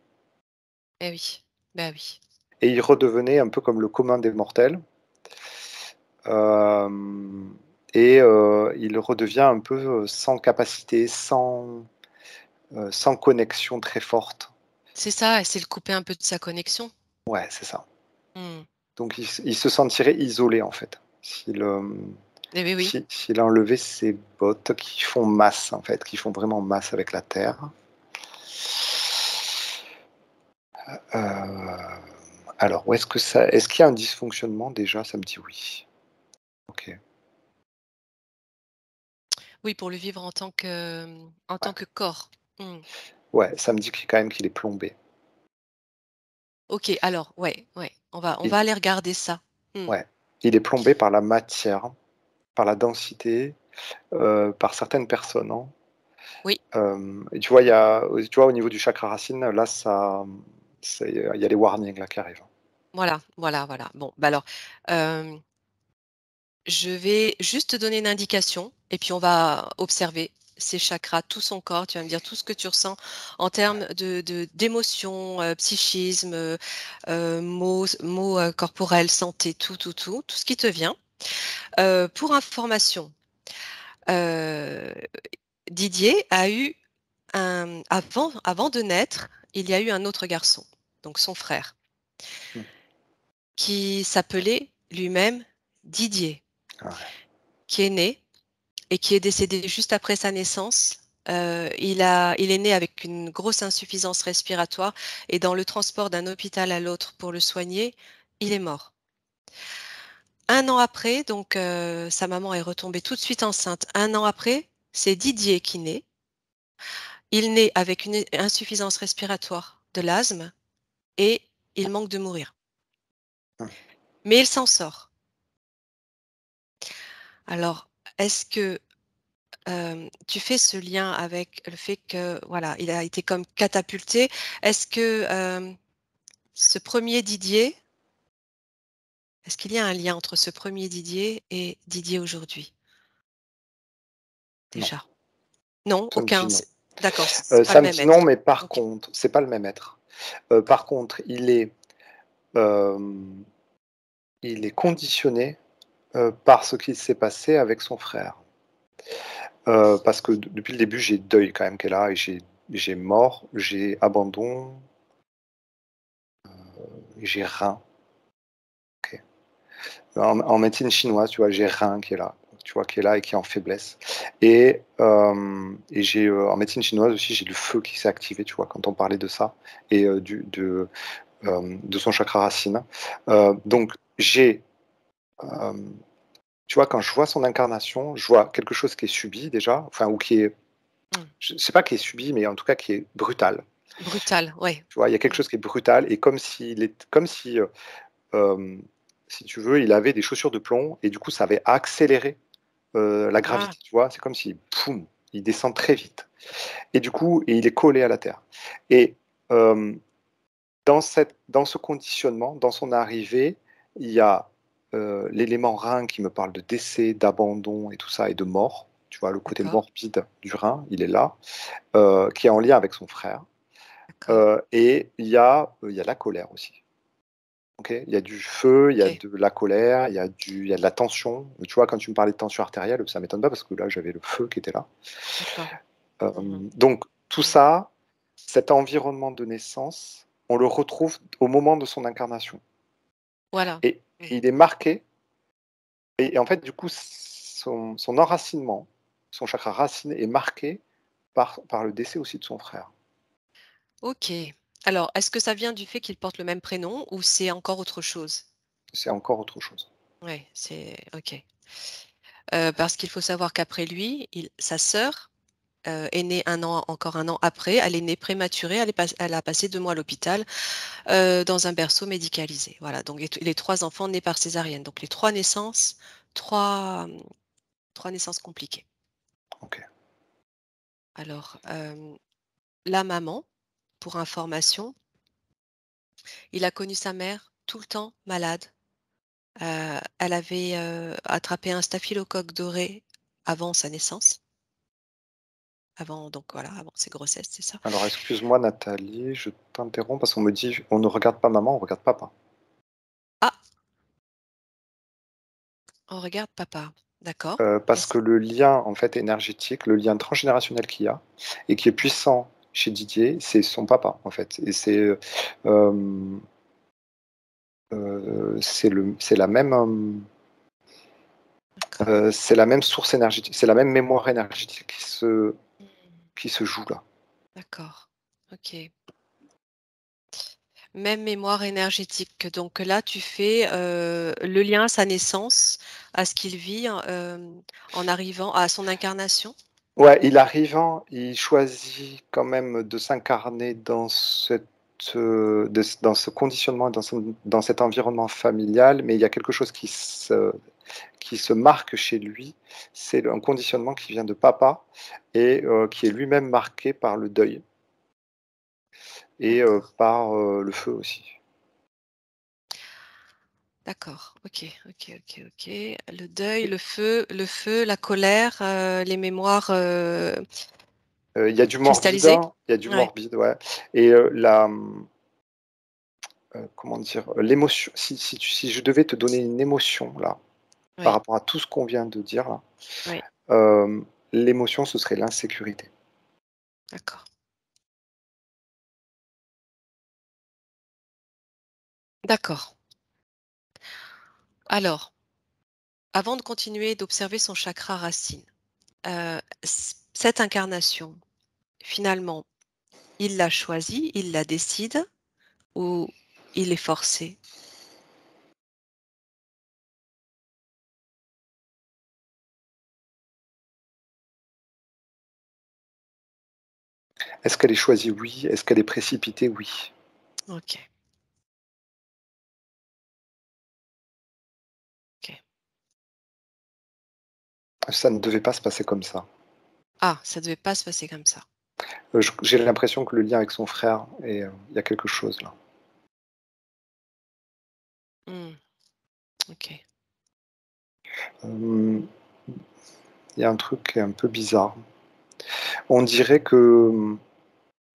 Eh oui, bah oui. et il redevenait un peu comme le commun des mortels, hem et il redevient un peu, sans capacité, sans connexion très forte. C'est ça, essayer de couper un peu de sa connexion. Ouais, c'est ça. Mmh. Donc il se sentirait isolé, en fait, Eh oui, oui. s'il enlevait ses bottes qui font masse, en fait, qui font vraiment masse avec la terre. Heu, alors où est-ce qu'il y a un dysfonctionnement déjà? Ça me dit oui. OK. Oui, pour le vivre en Ouais. tant que corps. Mmh. Ouais, ça me dit quand même qu'il est plombé. OK, alors, ouais, ouais, on Il va aller regarder ça. Mmh. Ouais, il est plombé par la matière, par la densité, par certaines personnes, hein. Oui, Et tu vois, au niveau du chakra racine, là, il y a les warnings là qui arrivent. voilà, voilà, voilà. Bon, bah, alors, hem, je vais juste te donner une indication et puis on va observer ces chakras, tout son corps. Tu vas me dire tout ce que tu ressens en termes d'émotions, psychisme, mots, corporels, santé, tout ce qui te vient. Pour information, heu, Didier a eu avant de naître, il y a eu un autre garçon, donc son frère, Mmh. qui s'appelait lui-même Didier, Ouais. qui est né et qui est décédé juste après sa naissance. Il est né avec une grosse insuffisance respiratoire et dans le transport d'un hôpital à l'autre pour le soigner, il est mort. Un an après, donc sa maman est retombée tout de suite enceinte. Un an après, c'est Didier qui naît. Il naît avec une insuffisance respiratoire, de l'asthme et il manque de mourir. Mmh. Mais il s'en sort. Alors, est-ce que, tu fais ce lien avec le fait que, voilà, il a été comme catapulté? Est-ce que, ce premier Didier, Est-ce qu'il y a un lien entre ce premier Didier et Didier aujourd'hui, Non, déjà? Non, ça me aucun. dit non. D'accord, c'est pas Ça le me même dit non, être. mais par OK. contre, c'est pas le même être. Par contre, hem, il est conditionné, par ce qui s'est passé avec son frère. Parce que depuis le début, j'ai deuil quand même qui est là et j'ai mort, j'ai abandon et j'ai rein. OK. En médecine chinoise, tu vois, j'ai rein qui est là, tu vois, qui est là et qui est en faiblesse et j'ai, en médecine chinoise aussi, j'ai le feu qui s'est activé, tu vois, quand on parlait de ça et de son chakra racine. Donc j'ai, hem, tu vois, quand je vois son incarnation, je vois quelque chose qui est subi déjà, enfin ou qui est Mmh. je sais pas qui est subi, mais en tout cas qui est brutal. Brutal, ouais. Tu vois? Il y a quelque Mmh. chose qui est brutal et comme si, hem, si tu veux, il avait des chaussures de plomb et du coup, ça avait accéléré, la Ah, gravité, tu vois? C'est comme si, poum, il descend très vite et du coup il est collé à la terre et hem, dans ce conditionnement, dans son arrivée, il y a, l'élément rein qui me parle de décès, d'abandon et tout ça et de mort. Tu vois? Le côté d'accord, morbide du rein, il est là, qui est en lien avec son frère, d'accord. et il y a la colère aussi. OK? Il y a du feu, il y a OK, de la colère, il y a de la tension. Tu vois, quand tu me parlais de tension artérielle, ça m'étonne pas parce que là, j'avais le feu qui était là. d'accord. Mmh. Donc tout Mmh. ça, cet environnement de naissance, on le retrouve au moment de son incarnation Voilà. et Mmh. il est marqué et en fait, du coup, son enracinement, son chakra racine est marqué par le décès aussi de son frère. OK. Alors, est-ce que ça vient du fait qu'ils portent le même prénom ou c'est encore autre chose? C'est encore autre chose. Ouais, c'est OK. Parce qu'il faut savoir qu'après lui, sa sœur, est née encore un an après. Elle est née prématurée, elle a passé 2 mois à l'hôpital, dans un berceau médicalisé. Voilà, donc les 3 enfants nés par césarienne. Donc les 3 naissances, 3 3 naissances compliquées. OK. Alors, la maman, pour information, il a connu sa mère tout le temps malade. Elle avait, attrapé un staphylocoque doré avant sa naissance, avant donc voilà, avant ses grossesses, c'est ça? Alors excuse-moi Nathalie, je t'interromps parce qu'on me dit: «On ne regarde pas maman, on regarde papa». Ah! On regarde papa. D'accord. Parce Qu'est-ce que le lien, en fait, énergétique, le lien transgénérationnel qu'il y a et qui est puissant chez Didier, c'est son papa, en fait et hem, c'est la même, d'accord. c'est la même source énergétique, c'est la même mémoire énergétique Mmh. qui se joue là. D'accord. OK. Même mémoire énergétique. Donc là, tu fais, le lien à sa naissance, à ce qu'il vit, en arrivant à son incarnation? Ouais, il choisit quand même de s'incarner dans dans ce conditionnement, dans cet environnement familial, mais il y a quelque chose qui se marque chez lui, c'est un conditionnement qui vient de papa et qui est lui-même marqué par le deuil et D'accord. par, le feu aussi. D'accord. OK, OK, OK, OK. Le deuil, le feu, la colère, les mémoires, Il y a du morbide, cristallisées? hein, il y a du Ouais, morbide, ouais et comment dire? L'émotion si je devais te donner une émotion là, par oui, rapport à tout ce qu'on vient de dire là, oui. l'émotion ce serait l'insécurité. D'accord. D'accord. Alors, avant de continuer d'observer son chakra racine, cette incarnation, finalement, il l'a choisie, il la décide ou il est forcé? Est-ce qu'elle est choisie? Oui. Est-ce qu'elle est précipitée? Oui. OK, OK. Ça ne devait pas se passer comme ça. Ah, ça devait pas se passer comme ça. J'ai l'impression que le lien avec son frère il y a quelque chose là. Mmh. OK. Hem, il y a un truc qui est un peu bizarre. On dirait que,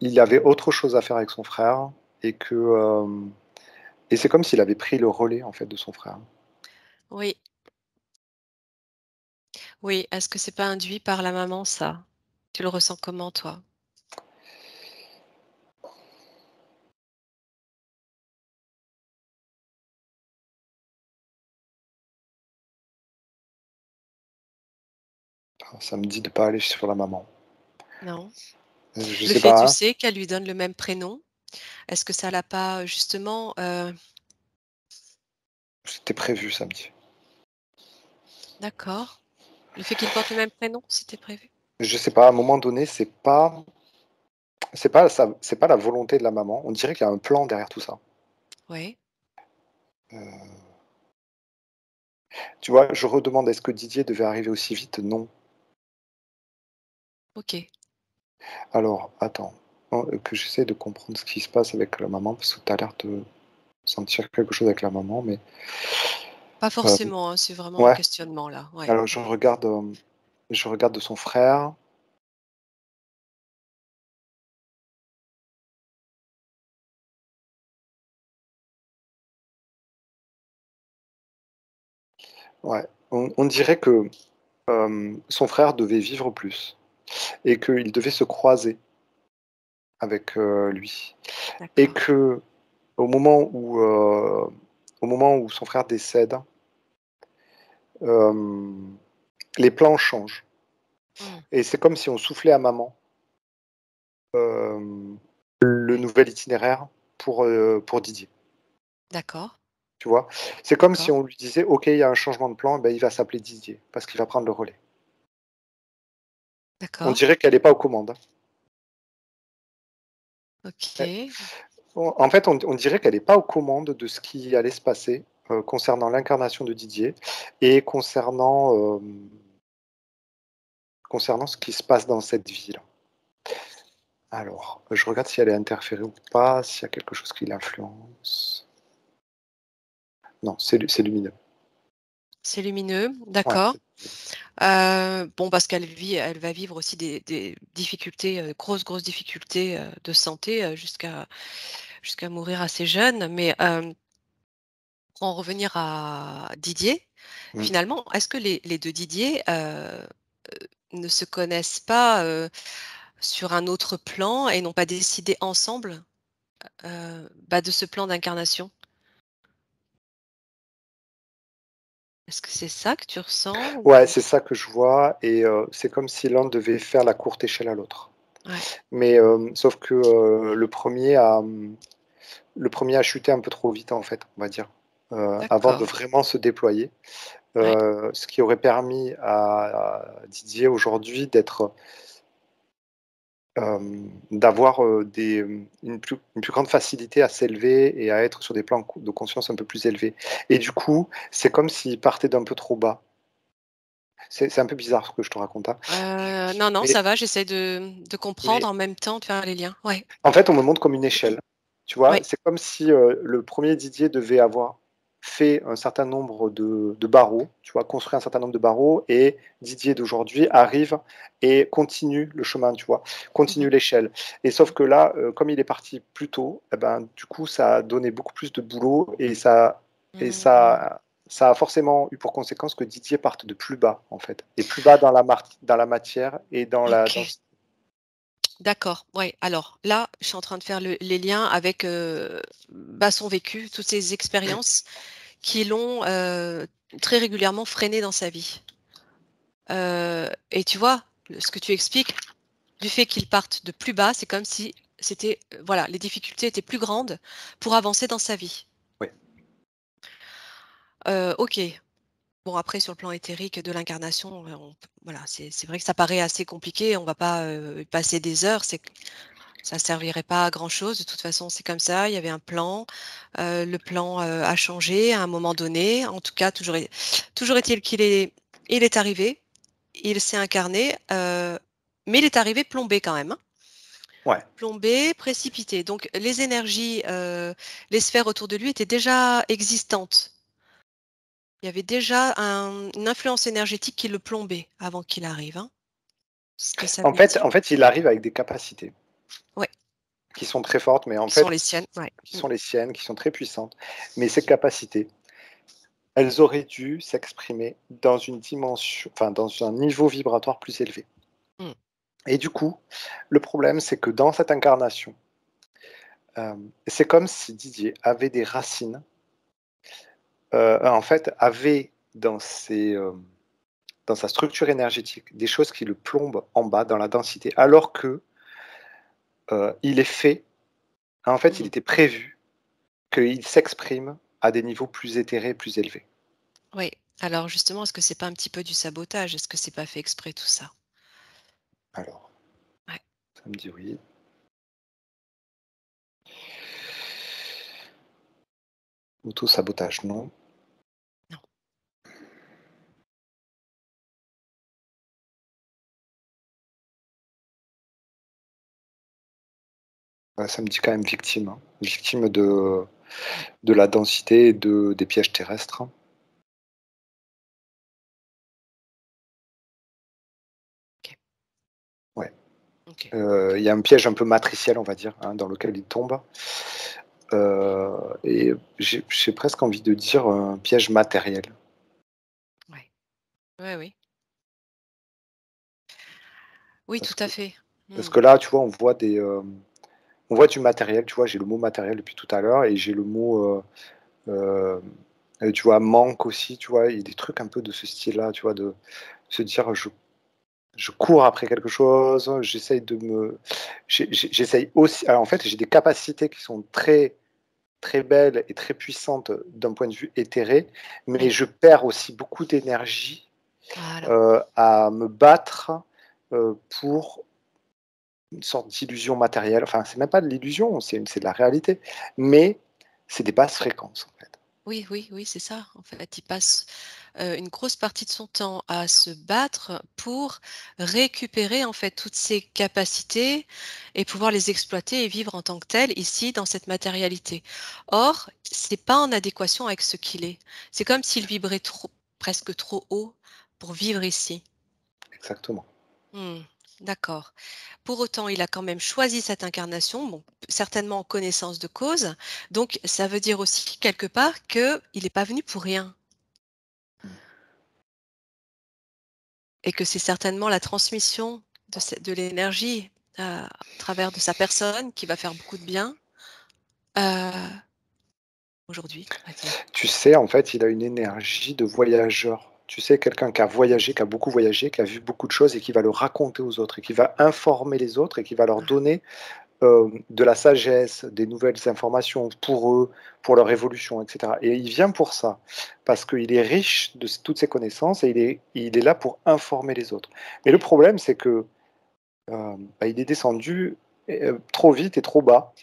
il avait autre chose à faire avec son frère et que, et c'est comme s'il avait pris le relais, en fait, de son frère. Oui, oui. Est-ce que c'est pas induit par la maman ça? Tu le ressens comment toi? Ça me dit de pas aller sur la maman. Non? Je Le sais fait, pas, tu hein, sais, qu'elle lui donne le même prénom, est-ce que ça l'a pas, justement, c'était prévu samedi. d'accord. Le fait qu'il porte le même prénom, c'était prévu? Je sais pas, à un moment donné, c'est pas la volonté de la maman. On dirait qu'il y a un plan derrière tout ça. Oui, Heu, Tu vois? Je redemande: «Est-ce que Didier devait arriver aussi vite?» Non. OK. Alors attends, que j'essaie de comprendre ce qui se passe avec la maman parce que tu as l'air de sentir quelque chose avec la maman, mais Pas hem, forcément, hein, c'est vraiment un ouais, questionnement là, ouais. alors je regarde de son frère. Ouais, on dirait que, son frère devait vivre plus et qu'il devait se croiser avec, lui et D'accord. que au moment où, heu, au moment où son frère décède, hem, les plans changent Mmh. et c'est comme si on soufflait à maman, hem, le Ouais. nouvel itinéraire pour Didier, D'accord, tu vois? C'est comme si d'accord, on lui disait: «OK, il y a un changement de plan, ben il va s'appeler Didier parce qu'il va prendre le relais». On d'accord. dirait qu'elle est pas aux commandes, hein. Elle OK. en fait, on dirait qu'elle est pas aux commandes de ce qui allait se passer, concernant l'incarnation de Didier et concernant ce qui se passe dans cette ville. Alors, je regarde si elle est interférée ou pas, s'il y a quelque chose qui l'influence. Non, c'est lumineux. C'est lumineux, Ouais, d'accord. c'est lumineux. Bon, parce elle va vivre aussi des difficultés, grosses difficultés, de santé, jusqu'à mourir assez jeune. Mais, pour en revenir à Didier, Mmh. finalement, est-ce que les 2 Didier, ne se connaissent pas, sur un autre plan et n'ont pas décidé ensemble, bah, de ce plan d'incarnation? Est-ce que c'est ça que tu ressens Ouais, ou? c'est ça que je vois et c'est comme si l'un devait faire la courte échelle à l'autre. Ouais, Mais, sauf que, le premier a chuté un peu trop vite, en fait, on va dire, avant de d'accord, vraiment se déployer, ouais. ce qui aurait permis à Didier aujourd'hui d'avoir, une plus grande facilité à s'élever et à être sur des plans de conscience un peu plus élevés et du coup, c'est comme s'il partait d'un peu trop bas. C'est un peu bizarre ce que je te raconte, hein, Non, non, mais ça va, j'essaie de comprendre mais en même temps, de faire les liens. Ouais, en fait, on me montre comme une échelle, tu vois? ouais, C'est comme si, le premier Didier devait avoir fait un certain nombre de barreaux, tu vois? Construit un certain nombre de barreaux et Didier d'aujourd'hui arrive et continue le chemin, tu vois? mmh Continue l'échelle et sauf mh, que là, comme il est parti plus tôt et ben, du coup, ça a donné beaucoup plus de boulot et mmh. ça a forcément eu pour conséquence que Didier parte de plus bas, en fait et plus bas dans la matière et dans la OK, densité. d'accord, ouais. Alors là, je suis en train de faire les liens avec, bah, son vécu, toutes ces expériences qui l'ont, très régulièrement freiné dans sa vie. Et tu vois, ce que tu expliques, du fait qu'il parte de plus bas, c'est comme si c'était, voilà, les difficultés étaient plus grandes pour avancer dans sa vie. Oui. OK. Bon, après sur le plan éthérique de l'incarnation, on p voilà, c'est vrai que ça paraît assez compliqué, on va pas, y passer des heures, c'est que ça servirait pas à grand chose. De toute façon, c'est comme ça, il y avait un plan, le plan, a changé à un moment donné. En tout cas, toujours est-il il est arrivé, il s'est incarné, mais il est arrivé plombé quand même, hein. Ouais. Plombé, précipité. Donc les énergies, les sphères autour de lui étaient déjà existantes. Il y avait déjà une influence énergétique qui le plombait avant qu'il arrive, hein. Ce que ça En veut fait dire. en fait, il arrive avec des capacités Ouais, qui sont très fortes, mais en qui sont fait, les siennes, ouais. qui sont les siennes, qui sont très puissantes. Mais ces capacités, elles auraient dû s'exprimer dans une dimension enfin, dans un niveau vibratoire plus élevé. Mmh. Et du coup, le problème, c'est que dans cette incarnation, c'est comme si Didier avait des racines, en fait, avait dans dans sa structure énergétique, des choses qui le plombent en bas dans la densité, alors que, il est fait en fait, il Mmh. était prévu qu'il s'exprime à des niveaux plus éthérés, plus élevés. Oui. Alors justement, est-ce que c'est pas un petit peu du sabotage? Est-ce que c'est pas fait exprès tout ça? Alors, Ouais. ça me dit oui. Auto-sabotage, non. Non. Ça me dit quand même victime, hein. Victime de Ouais. la densité des pièges terrestres. OK. Ouais. OK. OK. Il y a un piège un peu matriciel, on va dire, hein, dans lequel il tombe. Et j'ai presque envie de dire un piège matériel. Ouais. Ouais, oui. Oui, Parce tout à que fait. parce Mmh. que là, tu vois, on voit du matériel, tu vois? J'ai le mot matériel depuis tout à l'heure et j'ai le mot, tu vois, manque aussi, tu vois? Il y a des trucs un peu de ce style-là, tu vois? De se dire: Je cours après quelque chose, j'essaye de me j'essaye aussi alors en fait, j'ai des capacités qui sont très, très belles et très puissantes d'un point de vue éthéré, mais Oui. je perds aussi beaucoup d'énergie, Voilà. à me battre, pour une sorte d'illusion matérielle. Enfin, c'est même pas de l'illusion, c'est de la réalité, mais c'est des basses fréquences, en fait. Oui, oui, oui, c'est ça. En fait, il passe, une grosse partie de son temps à se battre pour récupérer, en fait, toutes ses capacités et pouvoir les exploiter et vivre en tant que tel, ici, dans cette matérialité. Or, c'est pas en adéquation avec ce qu'il est. C'est comme s'il vibrait trop presque trop haut pour vivre ici. Exactement. Mmh, d'accord. Pour autant, il a quand même choisi cette incarnation, bon, certainement en connaissance de cause. Donc, ça veut dire aussi quelque part qu'il n'est pas venu pour rien Mmh. et que c'est certainement la transmission de l'énergie à travers de sa personne qui va faire beaucoup de bien aujourd'hui, on va dire. Tu sais, en fait, il a une énergie de voyageur. Tu sais, quelqu'un qui a voyagé, qui a beaucoup voyagé, qui a vu beaucoup de choses et qui va le raconter aux autres et qui va informer les autres et qui va leur Voilà. donner, de la sagesse, des nouvelles informations pour eux, pour leur évolution et cetera et il vient pour ça, parce qu'il est riche de toutes ces connaissances et il est là pour informer les autres. Mais le problème, c'est que, il est descendu trop vite et trop bas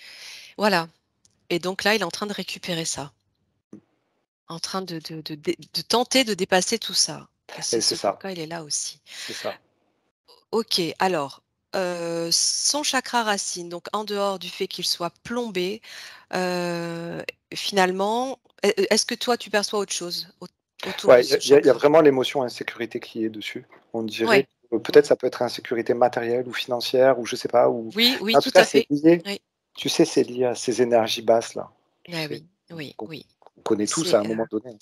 Voilà. Et donc là, il est en train de récupérer ça, en train de tenter de dépasser tout ça. Et et c'est c'est ce ça, pourquoi il est là aussi. c'est ça. OK, alors, son chakra racine, donc en dehors du fait qu'il soit plombé, heu, finalement, est-ce que toi tu perçois autre chose autour de Ouais, ce il y a chakra? vraiment l'émotion insécurité qui est dessus. On dirait Ouais. que peut-être Mmh. ça peut être insécurité matérielle ou financière ou je sais pas ou Oui, oui, en tout tout cas à c'est fait. lié, Oui. tu sais, c'est lié à ces énergies basses là, tu Ah sais? oui, oui, Qu'on oui. qu'on connaît tous C'est, à un moment donné.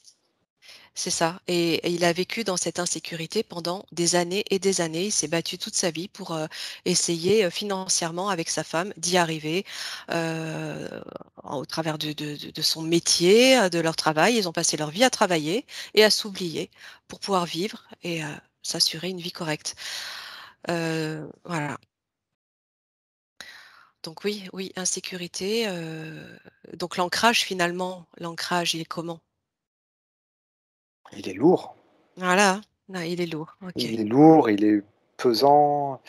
c'est ça et il a vécu dans cette insécurité pendant des années et des années. Il s'est battu toute sa vie pour, essayer, financièrement avec sa femme d'y arriver, heu, au travers de son métier, de leur travail. Ils ont passé leur vie à travailler et à s'oublier pour pouvoir vivre et s'assurer une vie correcte. Voilà. Donc oui, oui, insécurité, donc l'ancrage finalement, l'ancrage, il est comment? Il est lourd, Voilà, hein. Ah, il est lourd, OK. il est lourd, il est pesant,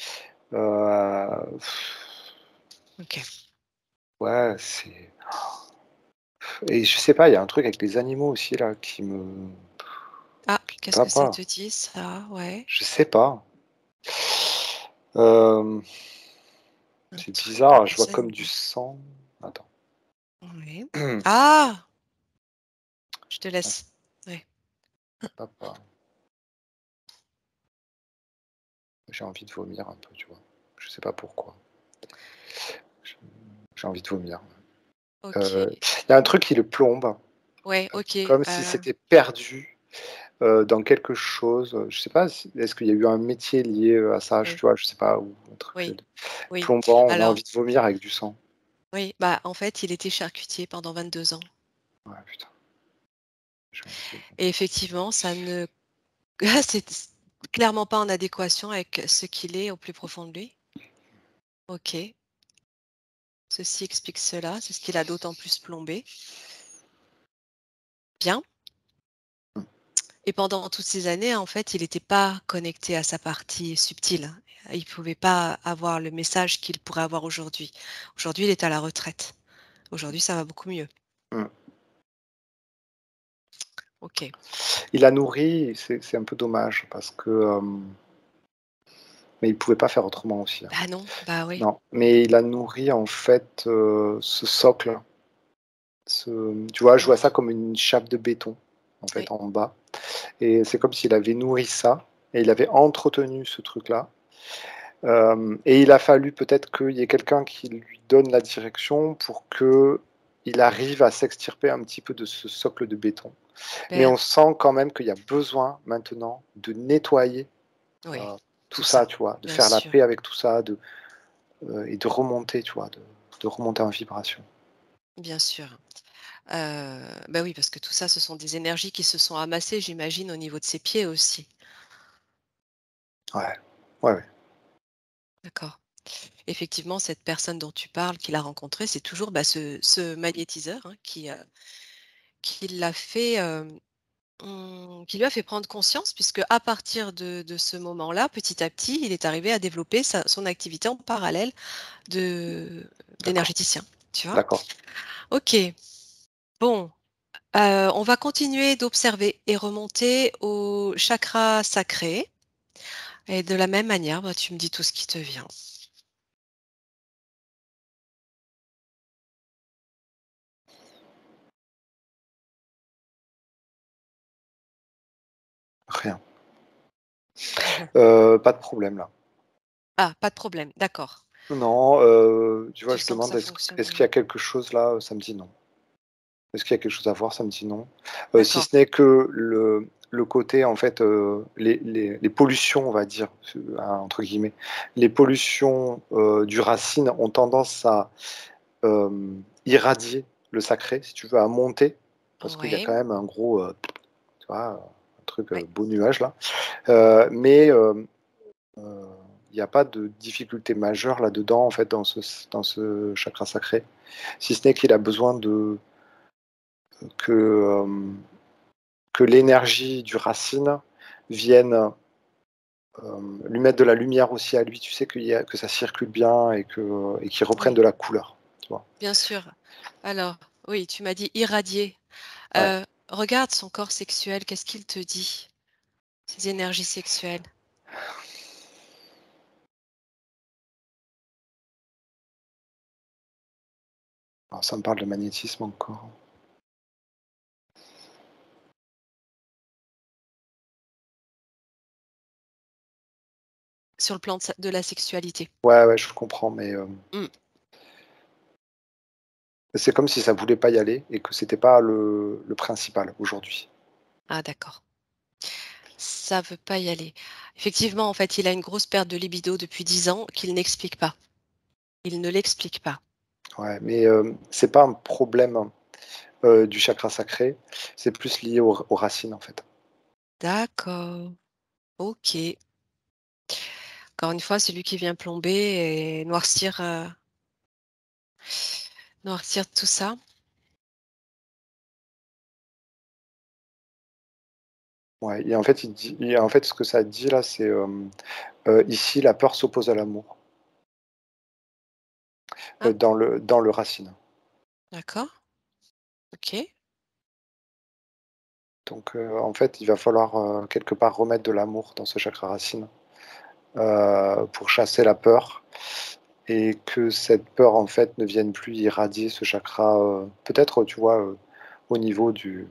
heu, OK. ouais, c'est et je sais pas, il y a un truc avec les animaux aussi là Ah, qui qu'est-ce va que ça pas. te dit ça? Ouais, Je sais pas. Hem, un c'est truc avec bizarre, je vois les comme du animaux. sang. Attends. Oui. Ah! Je te laisse. Ouais. Papa, j'ai envie de vomir un peu, tu vois? Je sais pas pourquoi. J j'ai envie de vomir. OK. Il y a un truc qui le plombe, Ouais, OK, comme si c'était perdu, dans quelque chose, je sais pas si est-ce qu'il y a eu un métier lié, à ça? Tu oui, vois? Je sais pas, ou un truc, oui, oui. plombant, on a Alors envie de vomir avec du sang. oui, bah, en fait, il était charcutier pendant 22 ans Ouais, putain, j'ai envie de et effectivement, ça ne c'est clairement pas en adéquation avec ce qu'il est au plus profond de lui. OK, ceci explique cela, c'est ce qui l'a d'autant plus plombé. Bien. Et pendant toutes ces années, en fait, il n'était pas connecté à sa partie subtile. Il ne pouvait pas avoir le message qu'il pourrait avoir aujourd'hui. Aujourd'hui, il est à la retraite. Aujourd'hui, ça va beaucoup mieux. mmh. OK. Il a nourri, c'est un peu dommage parce que, mais il pouvait pas faire autrement aussi, hein. Bah non, bah oui, Non, mais il a nourri en fait, ce socle, tu vois? Je vois ça oui, comme une chape de béton, en oui, fait, en bas, et c'est comme s'il avait nourri ça et il avait entretenu ce truc-là, et il a fallu peut-être qu'il y ait quelqu'un qui lui donne la direction pour qu'il arrive à s'extirper un petit peu de ce socle de béton. Mais super. on sent quand même qu'il y a besoin maintenant de nettoyer, Oui, heu, tout tout ça, ça, tu vois? De bien faire la sûr, paix avec tout ça, et de remonter, tu vois? De remonter en vibration. bien sûr. Bah oui, parce que tout ça, ce sont des énergies qui se sont amassées, j'imagine, au niveau de ses pieds aussi. Ouais. Ouais, ouais. D'accord. Effectivement, cette personne dont tu parles, qu'il a rencontré, c'est toujours bah, ce magnétiseur hein, qui l'a fait. Qui lui a fait prendre conscience puisque à partir de ce moment-là, petit à petit, il est arrivé à développer son activité en parallèle de D'accord, d'énergéticien, tu vois? d'accord. OK, bon, on va continuer d'observer et remonter au chakra sacré et de la même manière, bah, tu me dis tout ce qui te vient. Rien. Pas de problème là. Ah, pas de problème, d'accord. Non, tu vois, Tu je sens que demande ça fonctionne est-ce qu'il y a mieux. quelque chose là? Ça me dit non. Est-ce qu'il y a quelque chose à voir? Ça me dit non. Si D'accord, ce n'est que le côté en fait, les pollutions, on va dire, entre guillemets, les pollutions, du racine ont tendance à, irradier le sacré, si tu veux, à monter, parce qu'il y a ouais, quand même un gros, tu vois, un truc, ouais, beau nuage là. Mais heu, il n'y a pas de difficulté majeure là-dedans, en fait, dans ce chakra sacré. Si ce n'est qu'il a besoin que, que l'énergie du racine vienne, lui mettre de la lumière aussi à lui. Tu sais que ça circule bien et qu'il reprenne oui, de la couleur, tu vois? bien sûr. Alors, oui, tu m'as dit irradier. Ouais, Regarde son corps sexuel, qu'est-ce qu'il te dit? Ses énergies sexuelles. alors ça me parle de magnétisme encore. Sur le plan de la sexualité. Ouais, ouais, je comprends, mais, Mmh. c'est comme si ça voulait pas y aller et que c'était pas le principal aujourd'hui. Ah d'accord. Ça veut pas y aller. Effectivement, en fait, il a une grosse perte de libido depuis 10 ans qu'il n'explique pas. Il ne l'explique pas. Ouais, mais, c'est pas un problème, du chakra sacré, c'est plus lié aux racines, en fait. D'accord. OK. Encore une fois, c'est lui qui vient plomber et noircir tout ça. Ouais, et en fait, ce que ça dit là, c'est, ici, la peur s'oppose à l'amour, Ah, dans le racine. d'accord. OK. Donc, en fait, il va falloir, quelque part remettre de l'amour dans ce chakra racine, pour chasser la peur et que cette peur, en fait, ne vienne plus irradier ce chakra, peut-être, tu vois, au niveau de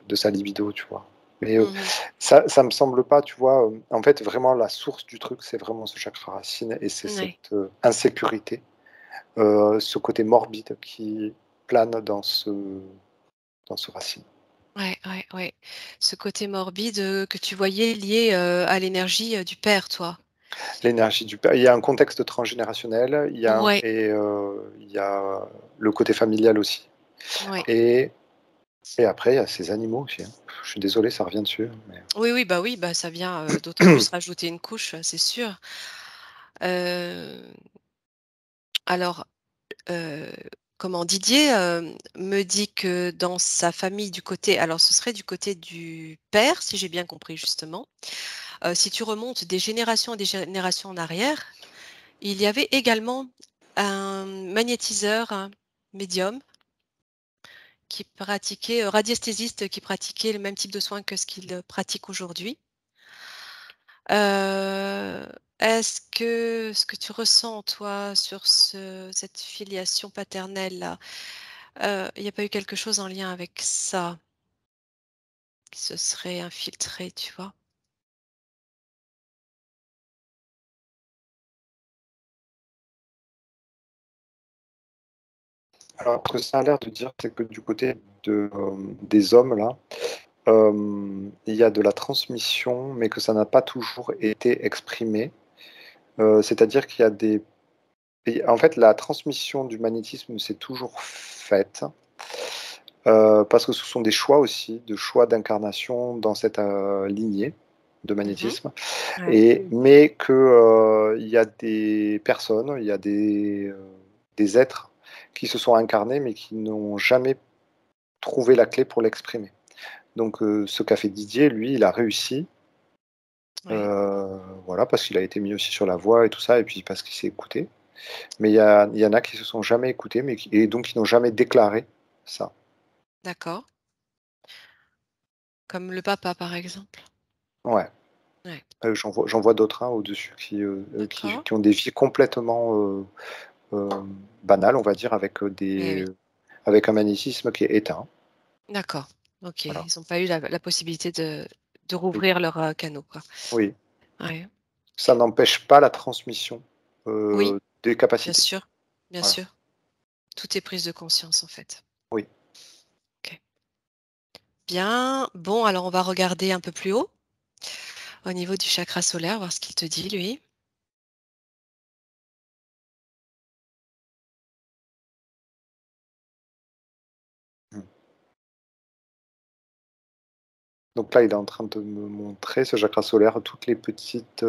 de sa libido, tu vois? Mais Mmh. ça me semble pas, tu vois, en fait, vraiment la source du truc, c'est vraiment ce chakra racine et c'est Ouais. cette, insécurité, ce côté morbide qui plane dans ce racine. Ouais, ouais, ouais. Ce côté morbide, que tu voyais lié, à l'énergie, du père, toi? L'énergie du père, il y a un contexte transgénérationnel, Ouais, il y a le côté familial aussi ouais. et après il y a ces animaux aussi, hein. Je suis désolé, ça revient dessus, mais Oui, bah, ça vient, d'autant plus rajouter une couche, c'est sûr. Heu, alors, heu, comment Didier, me dit que dans sa famille du côté alors ce serait du côté du père, si j'ai bien compris justement. Si tu remontes des générations et des générations en arrière, il y avait également un magnétiseur, un médium qui pratiquait, radiesthésiste qui pratiquait le même type de soins que ce qu'il, pratique aujourd'hui. Heu, est-ce que ce que tu ressens toi sur cette filiation paternelle-là, il n'y a pas eu quelque chose en lien avec ça qui se serait infiltré, tu vois? alors ce que ça a l'air de dire, c'est que du côté des hommes là, il y a de la transmission, mais que ça n'a pas toujours été exprimé. C'est-à-dire qu'il y a des pays en fait, la transmission du magnétisme s'est toujours faite, parce que ce sont des choix aussi, de choix d'incarnation dans cette, lignée de Mmh. magnétisme Ouais. et mais que, il y a des personnes, il y a des êtres qui se sont incarnés, mais qui n'ont jamais trouvé la clé pour l'exprimer. Donc, ce qu'a fait Didier, lui, il a réussi, Ouais. voilà, parce qu'il a été mis aussi sur la voie et tout ça et puis parce qu'il s'est écouté. Mais il y en a qui se sont jamais écoutés, mais qui et donc qui n'ont jamais déclaré ça. D'accord. Comme le papa, par exemple? Ouais, Ouais. j'en vois d'autres, hein, au-dessus D'accord. qui ont des vies complètement, banales, on va dire, Eh oui. avec un magnétisme qui est éteint. D'accord. OK. Voilà. Ils ont pas eu la possibilité de Oui, rouvrir leur, canaux, quoi. oui. Ouais. Ça n'empêche pas la transmission, Oui, des bien capacités. sûr, bien Voilà. sûr. Tout est prise de conscience, en fait. Oui. OK. Bien. Bon, alors on va regarder un peu plus haut, au niveau du chakra solaire, voir ce qu'il te dit, lui. Mmh. Donc là, il est en train de me montrer ce chakra solaire, toutes les petites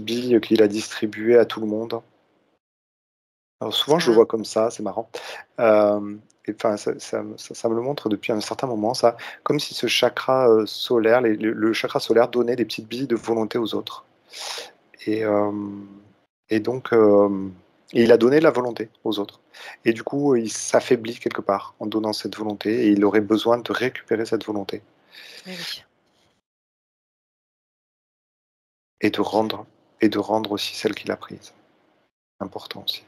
billes qu'il a distribuées à tout le monde. Alors souvent, je le Ça vois comme ça, c'est marrant. Et enfin, ça me le montre depuis un certain moment, ça, comme si ce chakra, solaire, le chakra solaire donnait des petites billes de volonté aux autres. Et donc et il a donné de la volonté aux autres. Et du coup, il s'affaiblit quelque part en donnant cette volonté et il aurait besoin de récupérer cette volonté eh oui. et de OK. rendre et de rendre aussi celle qu'il a prise. Important aussi.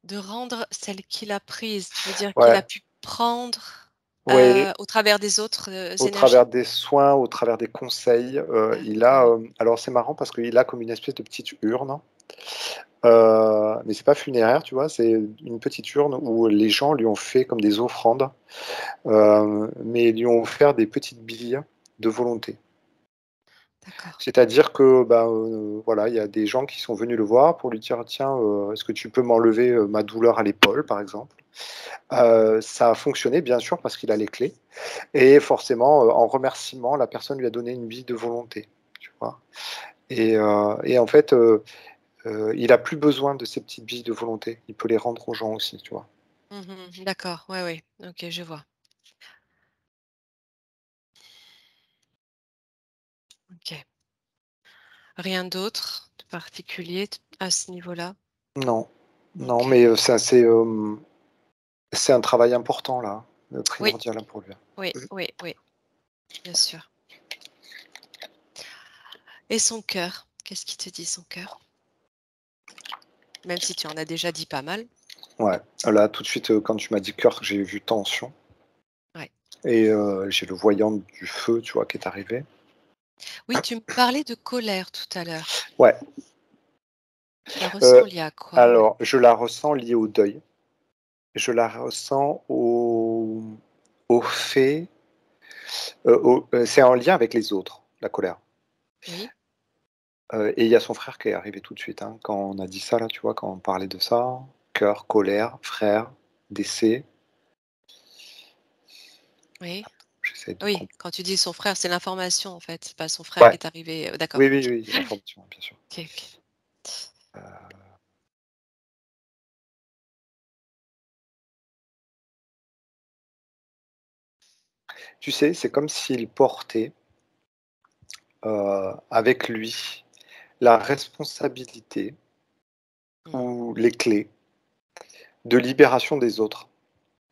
De rendre celle qu'il a prise, tu veux dire qu'il a Ouais, pu prendre, ouais. au travers des autres, Au travers énergies? des soins, au travers des conseils, il a, D'accord. alors c'est marrant parce qu'il a comme une espèce de petite urne, mais c'est pas funéraire, tu vois? C'est une petite urne où les gens lui ont fait comme des offrandes, mais ils lui ont offert des petites billes de volonté. D'accord. C'est-à-dire que, ben, voilà, il y a des gens qui sont venus le voir pour lui dire: «Tiens, est-ce que tu peux m'enlever, ma douleur à l'épaule?» par exemple. Ça a fonctionné bien sûr parce qu'il a les clés. Et forcément, en remerciement, la personne lui a donné une bille de volonté, tu vois? Et en fait, il a plus besoin de ces petites billes de volonté. Il peut les rendre aux gens aussi, tu vois? Mmh. D'accord, ouais, ouais. OK, je vois. OK. Rien d'autre de particulier à ce niveau-là? Non, non, OK. mais c'est un travail important là, Oui, primordial, hein, pour lui. oui, oui, oui, bien sûr. Et son cœur? Qu'est-ce qui te dit son cœur? Même si tu en as déjà dit pas mal. Ouais, là, tout de suite, quand tu m'as dit cœur, j'ai vu tension Ouais. et j'ai le voyant du feu, tu vois, qui est arrivé. Oui, tu me parlais de colère tout à l'heure. Ouais, Tu la ressens heu, liée à quoi? Ouais. alors je la ressens liée au deuil. Je la ressens au fait, c'est en lien avec les autres, la colère. Oui, Et il y a son frère qui est arrivé tout de suite, hein, quand on a dit ça là, tu vois? Quand on parlait de ça, cœur, colère, frère, décès. oui. J'essaie de Oui, comp quand tu dis son frère, c'est l'information en fait, c'est pas son frère qui Ouais, est arrivé, d'accord, oui, oui, OK. oui, l'information, bien sûr. OK, OK. Heu, Tu sais, c'est comme s'il portait, avec lui la responsabilité Mmh. ou les clés de libération des autres.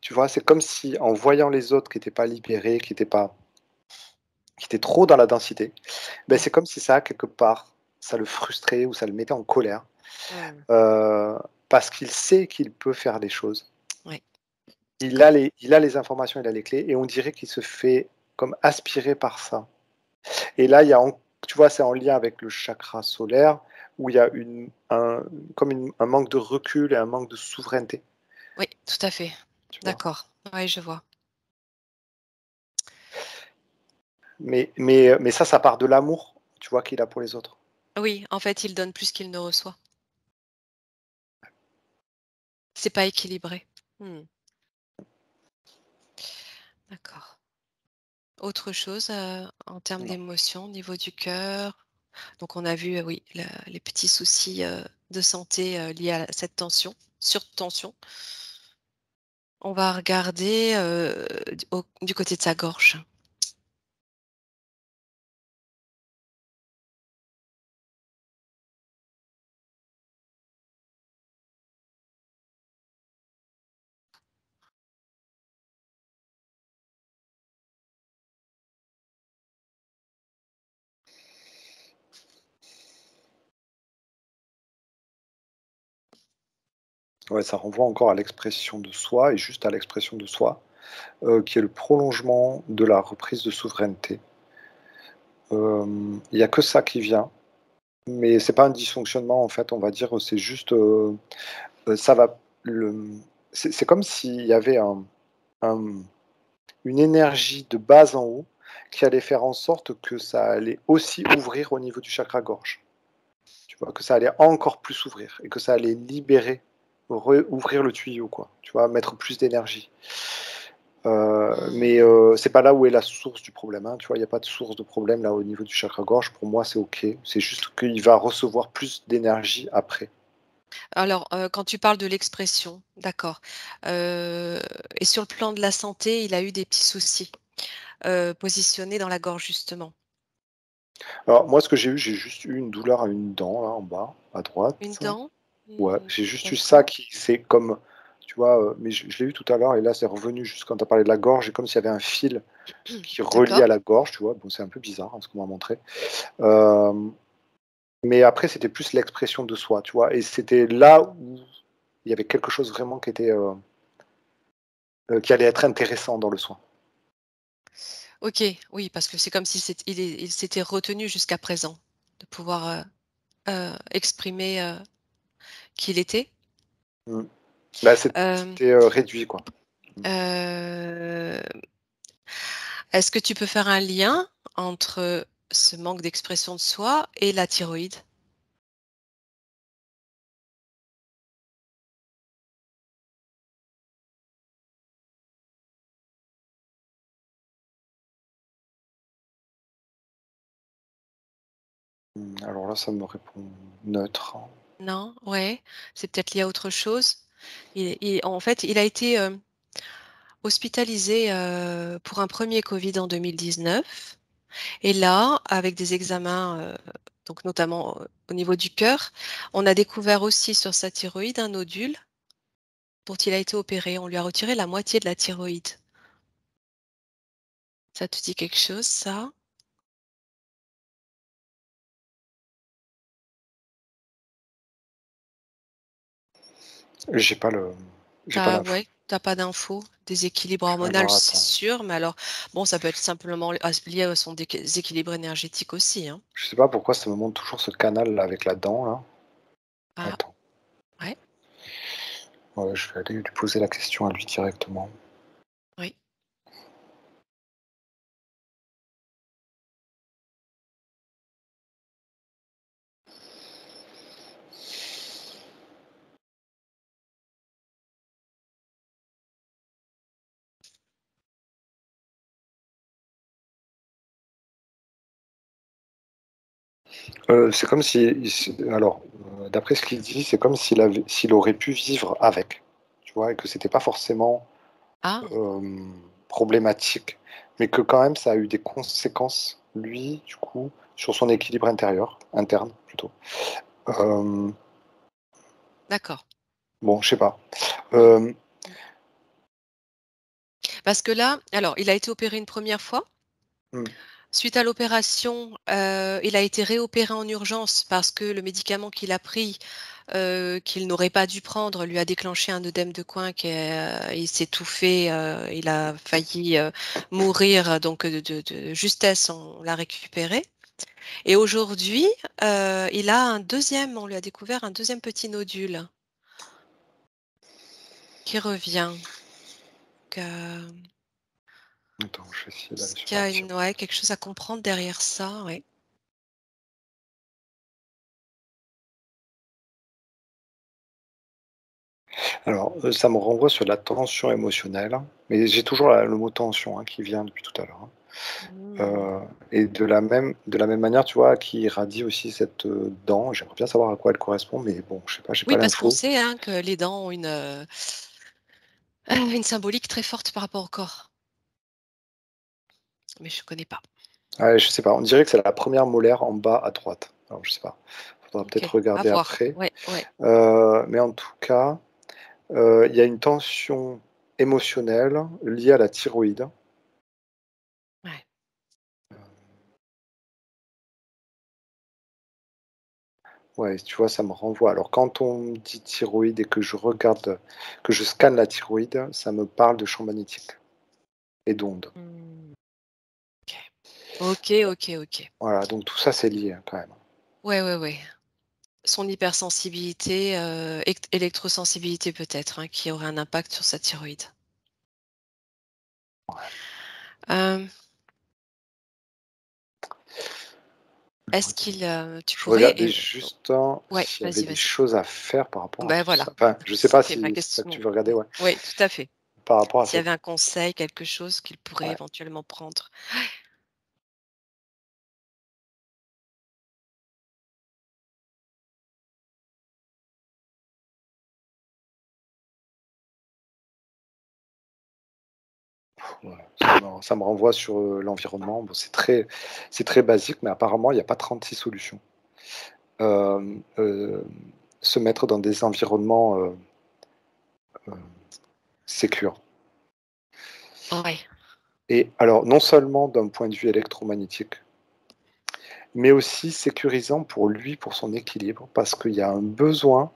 Tu vois? C'est comme si en voyant les autres qui étaient pas libérés, qui étaient trop dans la densité, ben Mmh. c'est comme si ça, quelque part, ça le frustrait ou ça le mettait en colère, Mmh. heu, parce qu'il sait qu'il peut faire les choses. Ouais, Il a d'accord. les informations, il a les clés et on dirait qu'il se fait comme aspirer par ça et là, il y a en tu vois, c'est en lien avec le chakra solaire où il y a un manque de recul et un manque de souveraineté, Oui, tout à fait. tu vois? D'accord. Oui, je vois. Mais ça part de l'amour, tu vois, qu'il a pour les autres. Oui, en fait, il donne plus qu'il ne reçoit. C'est pas équilibré. Mmh, d'accord. Autre chose, en termes Non. d'émotions au niveau du cœur? Donc on a vu, oui, les petits soucis, de santé, liés à cette tension, surtension. On va regarder, du côté de sa gorge. Ouais, ça renvoie encore à l'expression de soi et juste à l'expression de soi, qui est le prolongement de la reprise de souveraineté. Il y a que ça qui vient, mais c'est pas un dysfonctionnement en fait, on va dire, c'est juste, ça va le c'est comme s'il y avait un une énergie de base en haut qui allait faire en sorte que ça allait aussi ouvrir au niveau du chakra gorge. Tu vois? Que ça allait encore plus s'ouvrir et que ça allait libérer, ouvrir le tuyau quoi, tu vois? Mettre plus d'énergie. Mmh. Mais c'est pas là où est la source du problème, hein, tu vois? Il y a pas de source de problème là au niveau du chakra gorge. Pour moi, c'est OK. C'est juste qu'il va recevoir plus d'énergie après. Alors, quand tu parles de l'expression, d'accord, heu et sur le plan de la santé, il a eu des petits soucis, positionnés dans la gorge justement. Alors moi, ce que j'ai juste eu une douleur à une dent là en bas, à Une droite. dent? Ouais, Mmh, j'ai juste eu ça d'accord. qui c'est comme tu vois, mais je l'ai eu tout à l'heure et là, c'est revenu juste quand tu as parlé de la gorge et comme s'il y avait un fil qui relie D'accord. à la gorge, tu vois? Bon, c'est un peu bizarre, hein, ce qu'on m'a montré. Hem, mais après, c'était plus l'expression de soi, tu vois? Et c'était là où il y avait quelque chose vraiment qui allait être intéressant dans le soin. OK, oui, parce que c'est comme si il s'était retenu jusqu'à présent de pouvoir, exprimer, qui il était. Mmh. Bah, Hem, c'était, réduit, quoi. Mmh. heu, Est-ce que tu peux faire un lien entre ce manque d'expression de soi et la thyroïde? Alors là, ça me répond neutre. Non? Ouais, c'est peut-être lié à autre chose? En fait, il a été, hospitalisé, pour un premier Covid en 2019 et là, avec des examens, donc notamment, au niveau du cœur, on a découvert aussi sur sa thyroïde un nodule dont il a été opéré. On lui a retiré la moitié de la thyroïde. Ça te dit quelque chose ça? J'ai pas le J'ai pas d'infos. Ouais, tu pas d'infos? Déséquilibre Je vais hormonal, voir, c'est attends. sûr, mais alors bon, ça peut être simplement lié à son déséquilibre énergétique aussi, hein. Je sais pas pourquoi ça me montre toujours ce canal là avec la dent là. Ah, Attends. ouais, Ouais, je vais aller lui poser la question à lui directement. oui. C'est comme si alors, d'après ce qu'il dit, c'est comme s'il aurait pu vivre avec, tu vois? Et que c'était pas forcément, Ah, problématique, mais que quand même ça a eu des conséquences, lui, du coup, sur son équilibre interne plutôt. Hem, d'accord. bon, je sais pas. Mmh. Hem, Mmh. Parce que là, alors il a été opéré une première fois. mmh, Suite à l'opération, il a été réopéré en urgence parce que le médicament qu'il a pris, qu'il n'aurait pas dû prendre, lui a déclenché un œdème de coin il s'est étouffé, il a failli, mourir donc de justesse, on l'a récupéré et aujourd'hui, il a on lui a découvert un deuxième petit nodule qui revient. Donc, attends, je vais essayer d'aller est-ce sur qu'il y a l'article. quelque chose à comprendre derrière ça? Ouais. Alors, ça me renvoie sur la tension émotionnelle, mais j'ai toujours le mot tension, hein, qui vient depuis tout à l'heure, hein. Mmh. Et de la même manière, tu vois, qui irradie aussi cette, dent. J'aimerais bien savoir à quoi elle correspond, mais bon, je sais pas, j'ai Oui, pas parce qu'on l'info. sait, hein, que les dents ont une symbolique très forte par rapport au corps, mais je connais pas. Ouais, je sais pas, on dirait que c'est la première molaire en bas à droite. Alors je sais pas, faudra OK, peut-être à regarder voir. après. Ouais, ouais, Mais en tout cas, il y a une tension émotionnelle liée à la thyroïde. ouais. Ouais, tu vois, ça me renvoie. Alors quand on me dit thyroïde et que je scanne la thyroïde, ça me parle de champ magnétique et d'ondes. Mmh, OK, OK, OK. Voilà, donc tout ça, c'est lié, hein, quand même. Ouais, ouais, ouais. Son hypersensibilité, électrosensibilité peut-être, hein, qui aurait un impact sur sa thyroïde. Hem, est-ce qu'il, tu Je pourrais regardais juste, hein, ouais, s'il y avait vas-y, des vas-y. choses à faire par rapport à Ben tout voilà, ça. Enfin, je sais pas c'était ma si c'est ça que tu question. veux regarder, ouais. Oui, tout à fait. Par rapport à S'il y cette avait un conseil, quelque chose qu'il pourrait ouais. éventuellement prendre. Voilà, ça me renvoie sur, l'environnement. Bon, c'est très basique, mais apparemment, il y a pas 36 solutions. Hem, se mettre dans des environnements, heu, sécures Ouais. et alors non seulement d'un point de vue électromagnétique, mais aussi sécurisant pour lui, pour son équilibre, parce qu'il y a un besoin,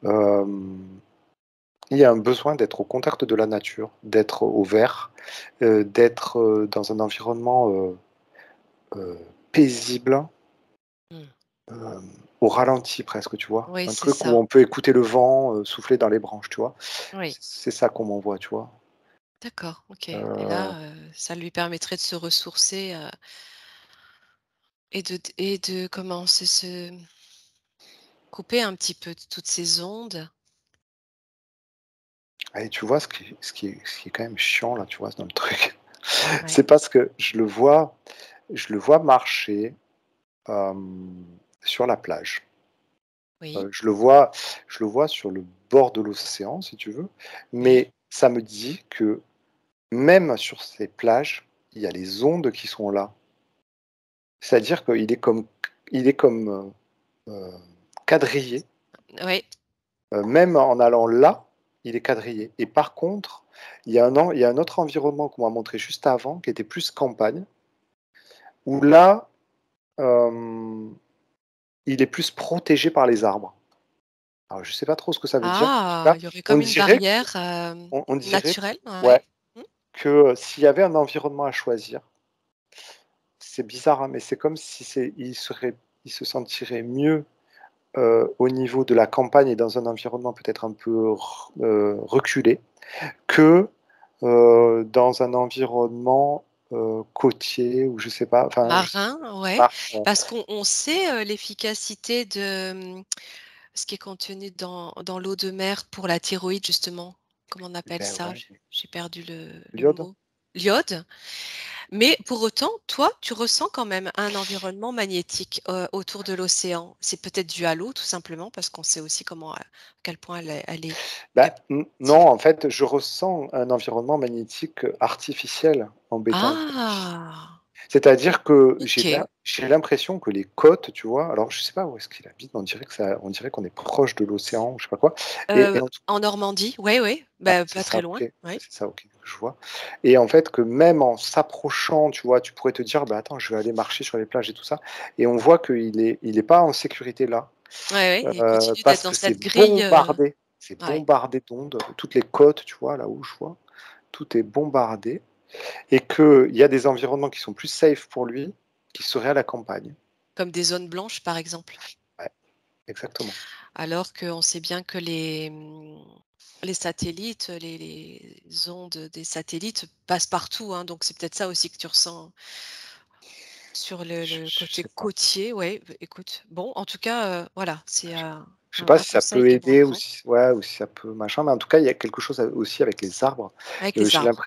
hem, il y a un besoin d'être au contact de la nature, d'être au vert, d'être, dans un environnement, heu, paisible. Mmh. Au ralenti presque, tu vois? Oui, Un c'est truc où ça. on peut écouter le vent, souffler dans les branches, tu vois? Oui. C'est ça qu'on m'envoie, tu vois? D'accord, OK et Heu, là, ça lui permettrait de se ressourcer, et de comment? Se couper un petit peu de toutes ces ondes. et tu vois ce qui est quand même chiant là, tu vois, dans le truc, Ouais. c'est parce que je le vois marcher, hem, sur la plage. Oui, Je le vois sur le bord de l'océan, si tu veux, oui. mais ça me dit que même sur ces plages, il y a les ondes qui sont là. C'est-à-dire qu'il est comme, heu, quadrillé, Oui. même en allant là, il est quadrillé et par contre, il y a un autre environnement qu'on m'a montré juste avant, qui était plus campagne, où là, hem, il est plus protégé par les arbres. alors je sais pas trop ce que ça veut dire. En tout Ah, cas, il y aurait on comme une dirait barrière, on dirait naturelle, ah ouais, ouais. Mmh. que s'il y avait un environnement à choisir, c'est bizarre, hein, mais c'est comme si il se sentirait mieux, au niveau de la campagne et dans un environnement peut-être un peu reculé que, dans un environnement, côtier ou je sais pas, enfin je sais Marin, ouais, pas. parce qu'on sait, l'efficacité de, ce qui est contenu dans l'eau de mer pour la thyroïde justement. Comment on appelle Beh, ça? ouais, J'ai perdu le l'iode? mot. L'iode? Mais pour autant, toi, tu ressens quand même un environnement magnétique, autour de l'océan. C'est peut-être dû à l'eau tout simplement parce qu'on sait aussi à quel point elle est Bah, non, captive. en fait, je ressens un environnement magnétique, artificiel embêtant. Ah! C'est-à-dire que OK. j'ai l'impression que les côtes, tu vois? Alors je sais pas où est-ce qu'il habite, mais on dirait qu'on est proche de l'océan ou je sais pas quoi et en tout En Normandie, oui, oui, ah, bah, c'est pas ça, très loin, OK, oui. c'est ça, OK, je vois et en fait que même en s'approchant, tu vois? Tu pourrais te dire: «Bah, attends, je vais aller marcher sur les plages et tout ça» et on voit qu'il est pas en sécurité là, Ouais, ouais, il continue d'être parce dans que cette grille, c'est ouais, bombardé d'ondes, toutes les côtes, tu vois? Là où je vois, tout est bombardé et qu'il y a des environnements qui sont plus safe pour lui, qui seraient à la campagne. comme des zones blanches, par exemple. Ouais, exactement. Alors qu'on sait bien que les satellites, les ondes des satellites passent partout, hein, donc c'est peut-être ça aussi que tu ressens sur le Je côté sais pas. côtier. Ouais, écoute, bon, en tout cas, voilà, c'est, Je sais pas un si ça conseil peut qui est bon à aider ou prendre si ouais, ou si ça peut machin, mais en tout cas, il y a quelque chose a aussi avec les arbres. avec les arbres.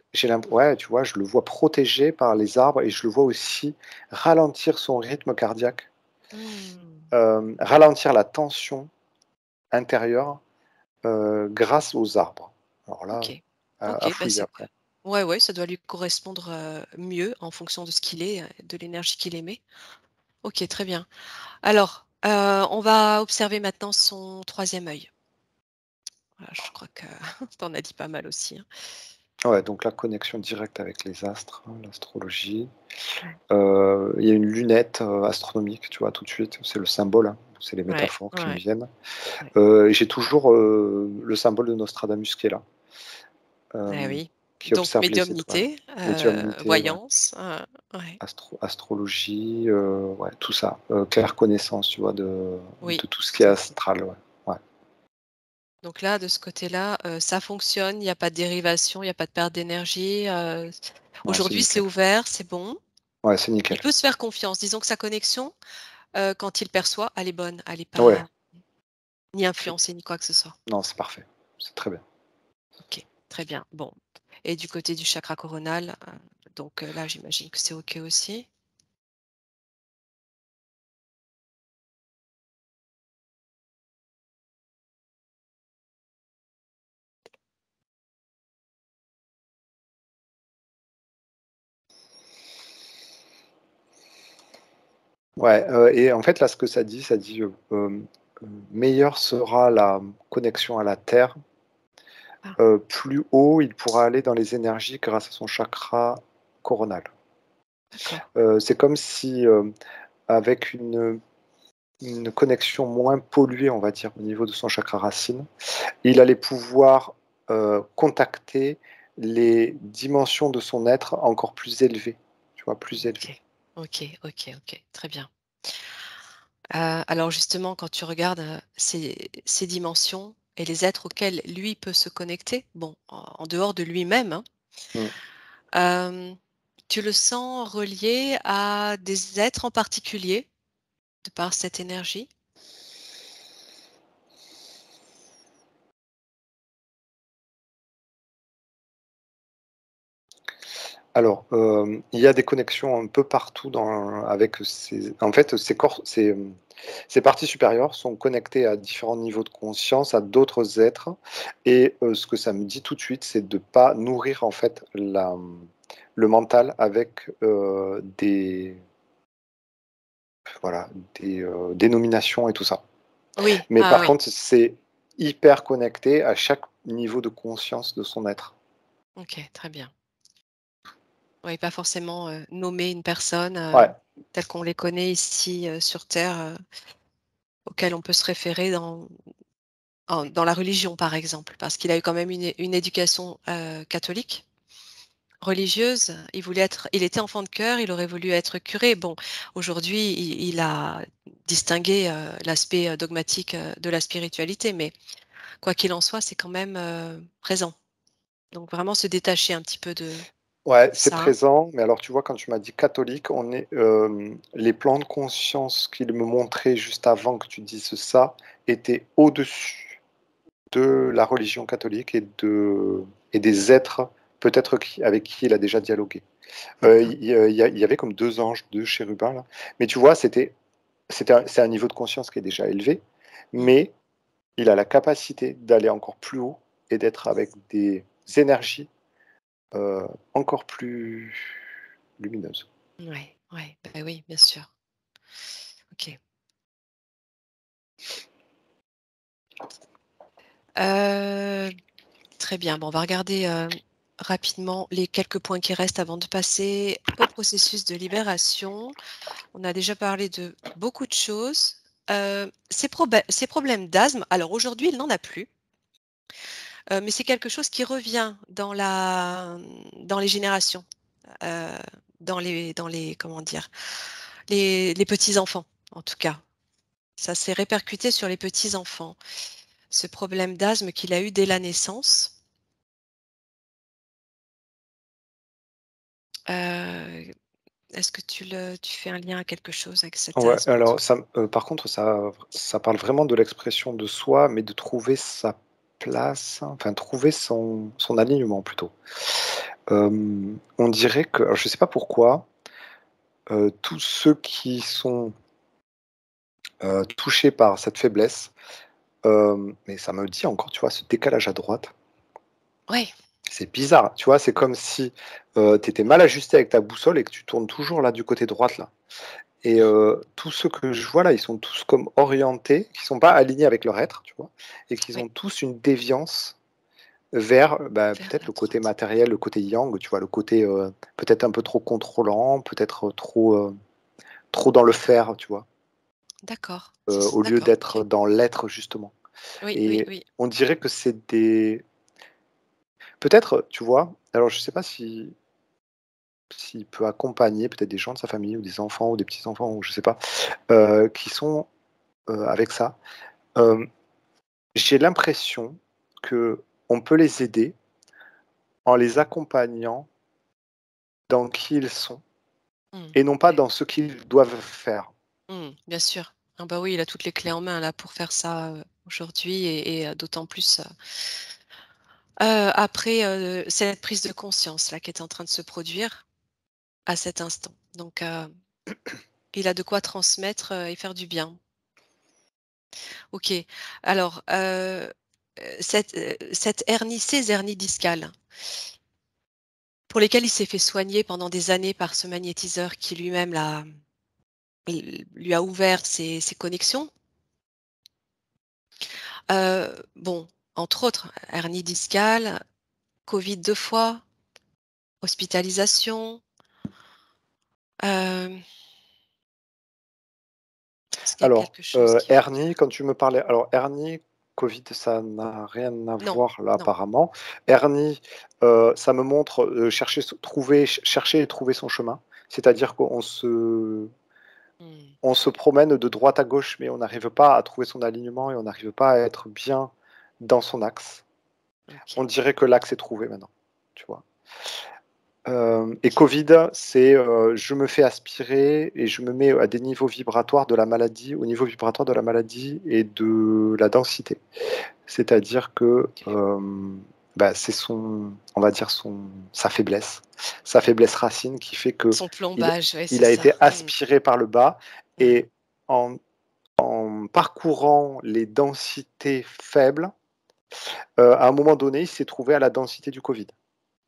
Ouais, tu vois, je le vois protégé par les arbres et je le vois aussi ralentir son rythme cardiaque, Mmh. ralentir la tension intérieure, grâce aux arbres. Alors là, OK. à OK, bah, fouiller c'est après. ouais, ouais, ça doit lui correspondre, mieux en fonction de ce qu'il est, de l'énergie qu'il émet. OK, très bien. Alors, on va observer maintenant son troisième œil. Voilà, je crois que tu en as dit pas mal aussi, hein. Ouais, donc la connexion directe avec les astres, hein, l'astrologie. Ouais. Il y a une lunette, astronomique, tu vois, tout de suite, c'est le symbole, hein, c'est les Ouais, métaphores qui me ouais, viennent. ouais. Et j'ai toujours, le symbole de Nostradamus qui est là, Eh hem, oui. qui Donc observe les étoiles. médiumnité, Médiumnité, ouais, voyance, ouais. astrologie, ouais, tout ça, claire connaissance, tu vois, Oui, de tout ce qui est tout à fait. astral, ouais, ouais. Donc là, de ce côté-là, ça fonctionne, il y a pas de dérivation, il y a pas de perte d'énergie, Ouais, c'est aujourd'hui, c'est nickel. ouvert, c'est bon. Ouais, c'est Il nickel. peut se faire confiance. Disons que sa connexion, quand il perçoit, elle est bonne, elle est Ouais, pas ni c'est influencée ni quoi que ce soit. non, c'est parfait, c'est très bien. OK, très bien. Bon, et du côté du chakra coronal, donc là, j'imagine que c'est OK aussi? Ouais, et en fait, là, ce que ça dit, «Meilleure sera la connexion à la terre, Ah, plus haut il pourra aller dans les énergies grâce à son chakra coronal». d'accord. C'est comme si, avec une connexion moins polluée, on va dire, au niveau de son chakra racine, il allait pouvoir, contacter les dimensions de son être encore plus élevées, tu vois? Plus élevées. OK. OK, OK, OK, très bien. Alors justement, quand tu regardes, ces dimensions et les êtres auxquels lui peut se connecter, bon, en dehors de lui-même, hein, Mmh. hem, tu le sens relié à des êtres en particulier, de par cette énergie? Alors, il y a des connexions un peu partout avec ces en fait, ces parties supérieures sont connectées à différents niveaux de conscience, à d'autres êtres et ce que ça me dit tout de suite, c'est de pas nourrir en fait le mental avec, voilà, des, dénominations et tout ça. Oui, Mais ah par oui, contre, c'est hyper connecté à chaque niveau de conscience de son être. OK, très bien. Oui, pas forcément, nommer une personne, Ouais, telle qu'on les connaît ici, sur terre, auquel on peut se référer dans la religion, par exemple, parce qu'il a eu quand même une éducation catholique, religieuse. Il était enfant de cœur, il aurait voulu être curé. Bon, aujourd'hui, il a distingué l'aspect dogmatique de la spiritualité, mais quoi qu'il en soit, c'est quand même présent. Donc vraiment se détacher un petit peu de Ouais, c'est ça. présent, mais alors tu vois, quand tu m'as dit catholique, les plans de conscience qu'il me montrait juste avant que tu dises ça étaient au-dessus de la religion catholique et des êtres peut-être avec qui il a déjà dialogué. D'accord. Il y avait comme 2 anges, 2 chérubins là, mais tu vois, c'est un niveau de conscience qui est déjà élevé, Mm. mais il a la capacité d'aller encore plus haut et d'être avec des énergies, encore plus lumineuses. Ouais, ouais, bah oui, bien sûr. Ok. Euh, Très bien. Bon, on va regarder rapidement les quelques points qui restent avant de passer au processus de libération. On a déjà parlé de beaucoup de choses. Ces problèmes d'asthme, alors aujourd'hui, il n'en a plus, mais c'est quelque chose qui revient dans les générations, euh, comment dire, les petits-enfants, en tout cas. Ça s'est répercuté sur les petits-enfants. Ce problème d'asthme qu'il a eu dès la naissance. Euh, Est-ce que tu fais un lien à quelque chose avec cet Ouais, asthme? alors par contre, ça parle vraiment de l'expression de soi, mais de trouver sa place, enfin trouver son alignement plutôt. On dirait que alors je sais pas pourquoi, tous ceux qui sont, touchés par cette faiblesse, mais ça me dit encore, tu vois, ce décalage à droite, Oui, c'est bizarre, tu vois? C'est comme si, tu étais mal ajusté avec ta boussole et que tu tournes toujours là du côté droite là. Et tous ceux que je vois là, ils sont tous comme orientés, qui sont pas alignés avec leur être, tu vois? Et qu'ils oui, ont tous une déviance vers, bah, vers peut-être la le côté droite. matériel, le côté yang, tu vois? Le côté, peut-être un peu trop contrôlant, peut-être, trop dans le faire, tu vois? D'accord, Au lieu d'accord, d'être ok. dans l'être justement. Oui, oui, Et oui. on dirait que c'est des peut-être, tu vois? Alors je sais pas s'il peut accompagner peut-être des gens de sa famille ou des enfants ou des petits-enfants ou je sais pas, qui sont, avec ça. Hem J'ai l'impression que on peut les aider en les accompagnant dans qui ils sont Mm, et non pas ouais. dans ce qu'ils doivent faire. Bien sûr. Ah bah oui, il a toutes les clés en main là pour faire ça aujourd'hui et d'autant plus après cette prise de conscience là qui est en train de se produire à cet instant. Donc il a de quoi transmettre et faire du bien. Ok. Alors cette hernie, ces hernies discales, pour lesquelles il s'est fait soigner pendant des années par ce magnétiseur qui lui-même lui a ouvert ses connexions. Bon, entre autres, hernie discale, Covid 2 fois, hospitalisation. euh, Est-ce qu'il y a Alors, quelque chose qui va hernie, quand tu me parlais alors hernie, covid, ça n'a rien à Non, voir là non. apparemment. Hernie, ça me montre, chercher et trouver son chemin. C'est-à-dire Hmm, on se promène de droite à gauche, mais on n'arrive pas à trouver son alignement et on n'arrive pas à être bien dans son axe. On ok. dirait que l'axe est trouvé maintenant, tu vois? Et Covid, c'est, je me fais aspirer et je me mets à des niveaux vibratoires de la maladie au niveau vibratoire de la maladie et de la densité. C'est-à-dire que, bah, c'est son on va dire sa faiblesse racine qui fait que Son il plombage, ouais, c'est il a ça. été aspiré par le bas Hmm, et en parcourant les densités faibles, à un moment donné, il s'est trouvé à la densité du Covid.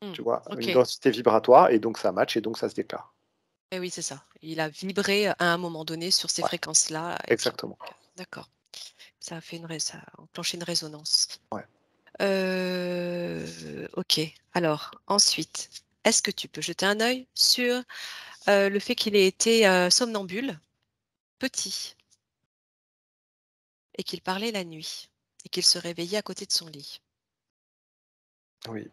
hmm, Tu vois? Une ok. densité vibratoire et donc ça match et donc ça se déclare. Et oui, c'est ça. Il a vibré à un moment donné sur ces Ouais, fréquences-là. Et puis, exactement. d'accord. Ça a enclenché une résonance. Ouais. Ok. Alors, ensuite, est-ce que tu peux jeter un œil sur le fait qu'il ait été somnambule, petit, et qu'il parlait la nuit? et qu'il se réveillait à côté de son lit. Oui.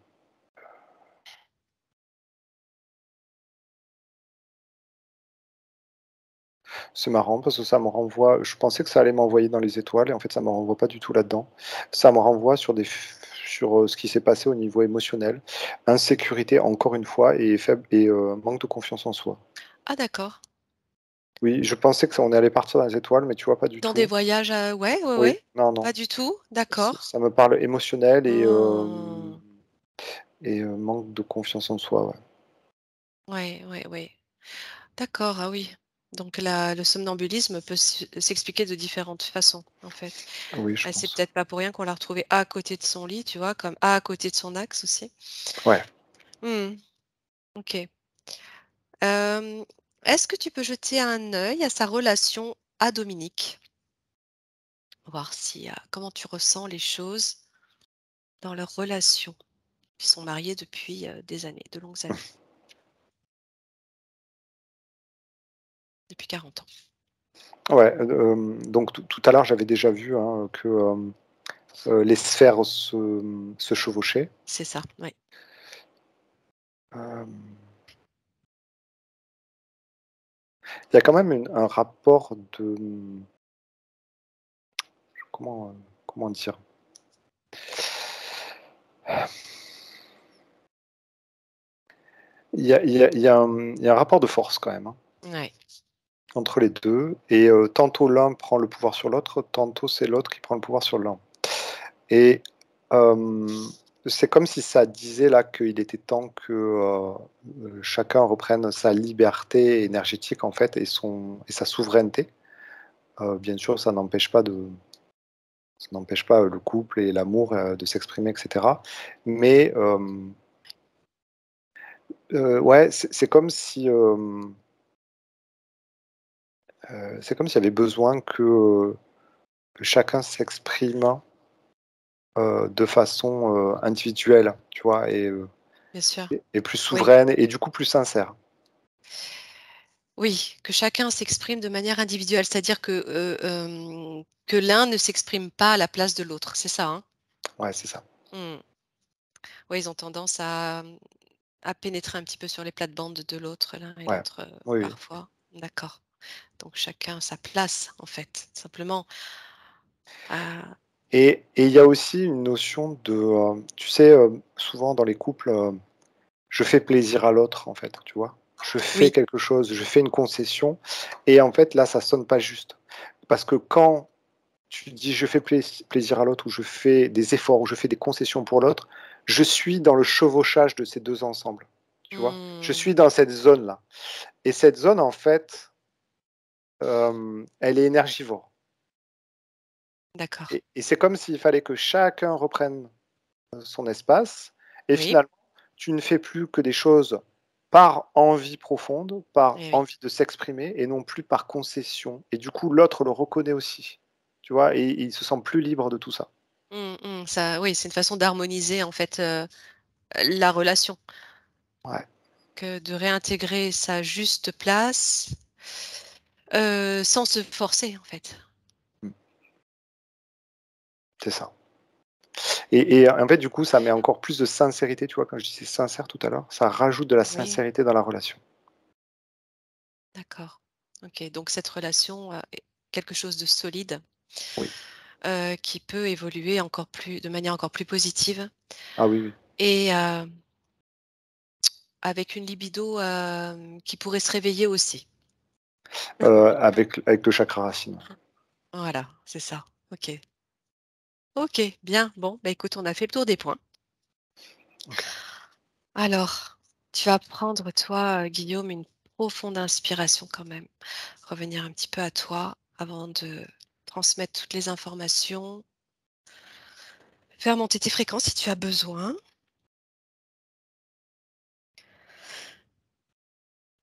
C'est marrant parce que ça me renvoie je pensais que ça allait m'envoyer dans les étoiles et en fait, ça me renvoie pas du tout là-dedans. Ça me renvoie sur ce qui s'est passé au niveau émotionnel, insécurité encore une fois et faible et manque de confiance en soi. Ah d'accord. Oui, je pensais que ça on allait partir dans les étoiles, mais tu vois, pas du Dans des tout. voyages, ouais, ouais, Oui, ouais. non, Pas non, du tout? ça D'accord. ça me parle émotionnel Mmh. et manque de confiance en soi, ouais. Ouais, ouais, ouais. D'accord, ah oui. Donc la le somnambulisme peut s'expliquer de différentes façons, en fait. Oui, je Et c'est pense. peut-être pas pour rien qu'on l'a retrouvé à côté de son lit, tu vois? Comme à côté de son axe aussi. Ouais. Mmh. OK. Hem, est-ce que tu peux jeter un œil à sa relation à Dominique? Voir si, comment tu ressens les choses dans leur relation. Ils sont mariés depuis, des années, de longues années, depuis 40 ans. Ouais, donc tout à l'heure, j'avais déjà vu, hein, que, les sphères se chevauchaient. C'est ça, oui. Hem, il y a quand même un rapport de, comment, comment dire? Il y a un rapport de force quand même, hein, Ouais, entre les 2 et tantôt l'un prend le pouvoir sur l'autre, tantôt c'est l'autre qui prend le pouvoir sur l'un et hem, c'est comme si ça disait là qu'il était temps que, chacun reprenne sa liberté énergétique en fait et sa souveraineté. Bien sûr, ça n'empêche pas, le couple et l'amour, de s'exprimer et cetera. Mais, ouais, c'est comme si, c'est comme s'il y avait besoin que chacun s'exprime, de façon, individuelle, tu vois? bien sûr. Et plus Oui. souveraine et du coup plus sincère. Oui, que chacun s'exprime de manière individuelle, c'est-à-dire que l'un ne s'exprime pas à la place de l'autre, c'est ça, hein? Ouais, c'est ça. Mmh. Ouais, ils ont tendance à pénétrer un petit peu sur les plates-bandes de l'autre, l'un et Ouais. l'autre, Oui, oui. parfois. D'accord. Donc chacun sa place, en fait, simplement. Ah Et il y a aussi une notion de, tu sais, souvent dans les couples, je fais plaisir à l'autre, en fait, tu vois? Je fais oui, quelque chose, je fais une concession et en fait, là, ça sonne pas juste. Parce que quand tu dis: «Je fais plaisir à l'autre» ou «Je fais des efforts» ou «Je fais des concessions pour l'autre», je suis dans le chevauchage de ces 2 ensemble, tu vois? Je mmh, suis dans cette zone-là et cette zone, en fait, elle est énergivore d'accord. et c'est comme s'il fallait que chacun reprenne, son espace et Oui, finalement, tu ne fais plus que des choses par envie profonde, par eh oui. envie de s'exprimer et non plus par concession et du coup, l'autre le reconnaît aussi, tu vois? Et il se sent plus libre de tout ça. Mmh mh. Ça oui, c'est une façon d'harmoniser, en fait, la relation, Ouais, que de réintégrer sa juste place, sans se forcer, en fait. mmh, c'est ça et en fait, du coup, ça met encore plus de sincérité, tu vois? Quand je disais sincère tout à l'heure, ça rajoute de la Oui, sincérité dans la relation. d'accord. OK, donc cette relation, est quelque chose de solide, Oui. qui peut évoluer encore plus de manière encore plus positive Ah oui, oui. et avec une libido, qui pourrait se réveiller aussi. Avec le chakra racine. Voilà, c'est ça. OK. OK, bien. Bon, bah, écoute, on a fait le tour des points. OK. Alors, tu vas prendre, toi, Guillaume, une profonde inspiration quand même. Revenir un petit peu à toi avant de transmettre toutes les informations. Faire monter tes fréquences si tu as besoin.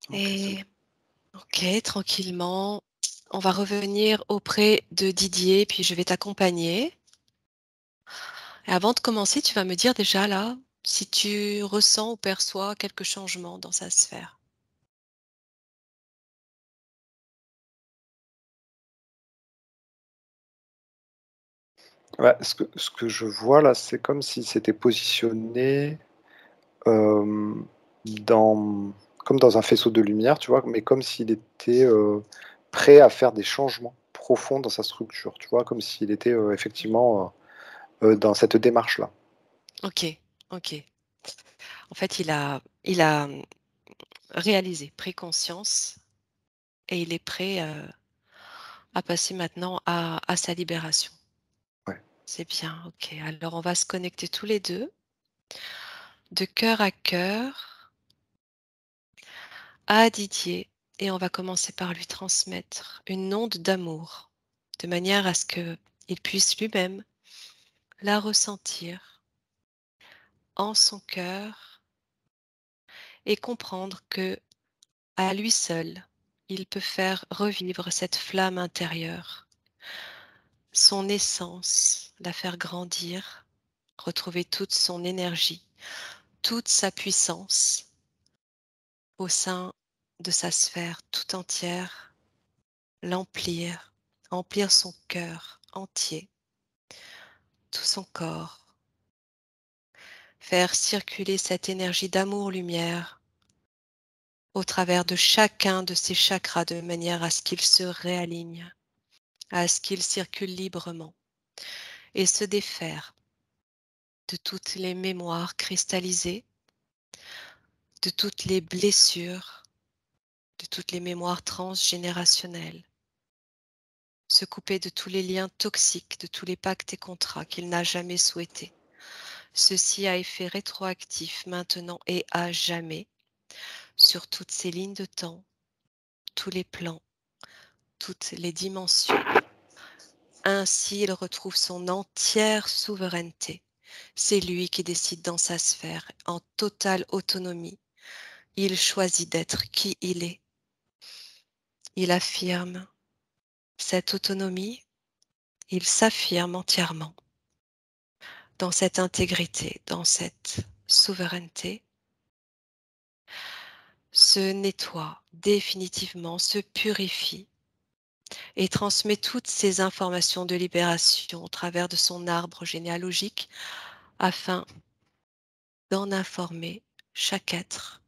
OK, c'est bon. Et OK, tranquillement, on va revenir auprès de Didier, puis je vais t'accompagner. Et avant de commencer, tu vas me dire déjà là, si tu ressens ou perçois quelques changements dans sa sphère. Ouais, ce que je vois là, c'est comme s'il s'était positionné, hem, dans comme dans un faisceau de lumière, tu vois? Mais comme s'il était, prêt à faire des changements profonds dans sa structure, tu vois? Comme s'il était, effectivement, dans cette démarche-là. OK, OK. En fait, il a réalisé, pris conscience et il est prêt, à passer maintenant à sa libération. Ouais, C'est bien, OK. Alors on va se connecter tous les 2, de cœur à cœur, à Didier, et on va commencer par lui transmettre une onde d'amour, de manière à ce qu'il puisse lui-même la ressentir en son cœur et comprendre que à lui seul, il peut faire revivre cette flamme intérieure, son essence, la faire grandir, retrouver toute son énergie, toute sa puissance au sein de sa sphère tout entière, l'emplir, emplir son cœur entier, tout son corps, faire circuler cette énergie d'amour-lumière au travers de chacun de ses chakras de manière à ce qu'il se réaligne, à ce qu'il circule librement et se défaire de toutes les mémoires cristallisées, de toutes les blessures, de toutes les mémoires transgénérationnelles, se couper de tous les liens toxiques, de tous les pactes et contrats qu'il n'a jamais souhaités. Ceci a effet rétroactif maintenant et à jamais sur toutes ces lignes de temps, tous les plans, toutes les dimensions. Ainsi, il retrouve son entière souveraineté. C'est lui qui décide dans sa sphère, en totale autonomie. Il choisit d'être qui il est. Il affirme cette autonomie, il s'affirme entièrement dans cette intégrité, dans cette souveraineté, se nettoie définitivement, se purifie et transmet toutes ces informations de libération au travers de son arbre généalogique afin d'en informer chaque être.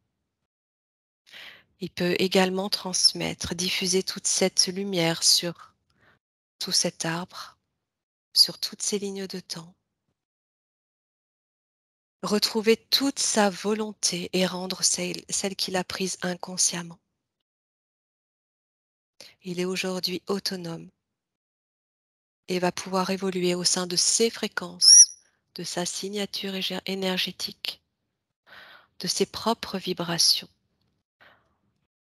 Il peut également transmettre, diffuser toute cette lumière sur tout cet arbre, sur toutes ces lignes de temps, retrouver toute sa volonté et rendre celle qu'il a prise inconsciemment. Il est aujourd'hui autonome et va pouvoir évoluer au sein de ses fréquences, de sa signature énergétique, de ses propres vibrations,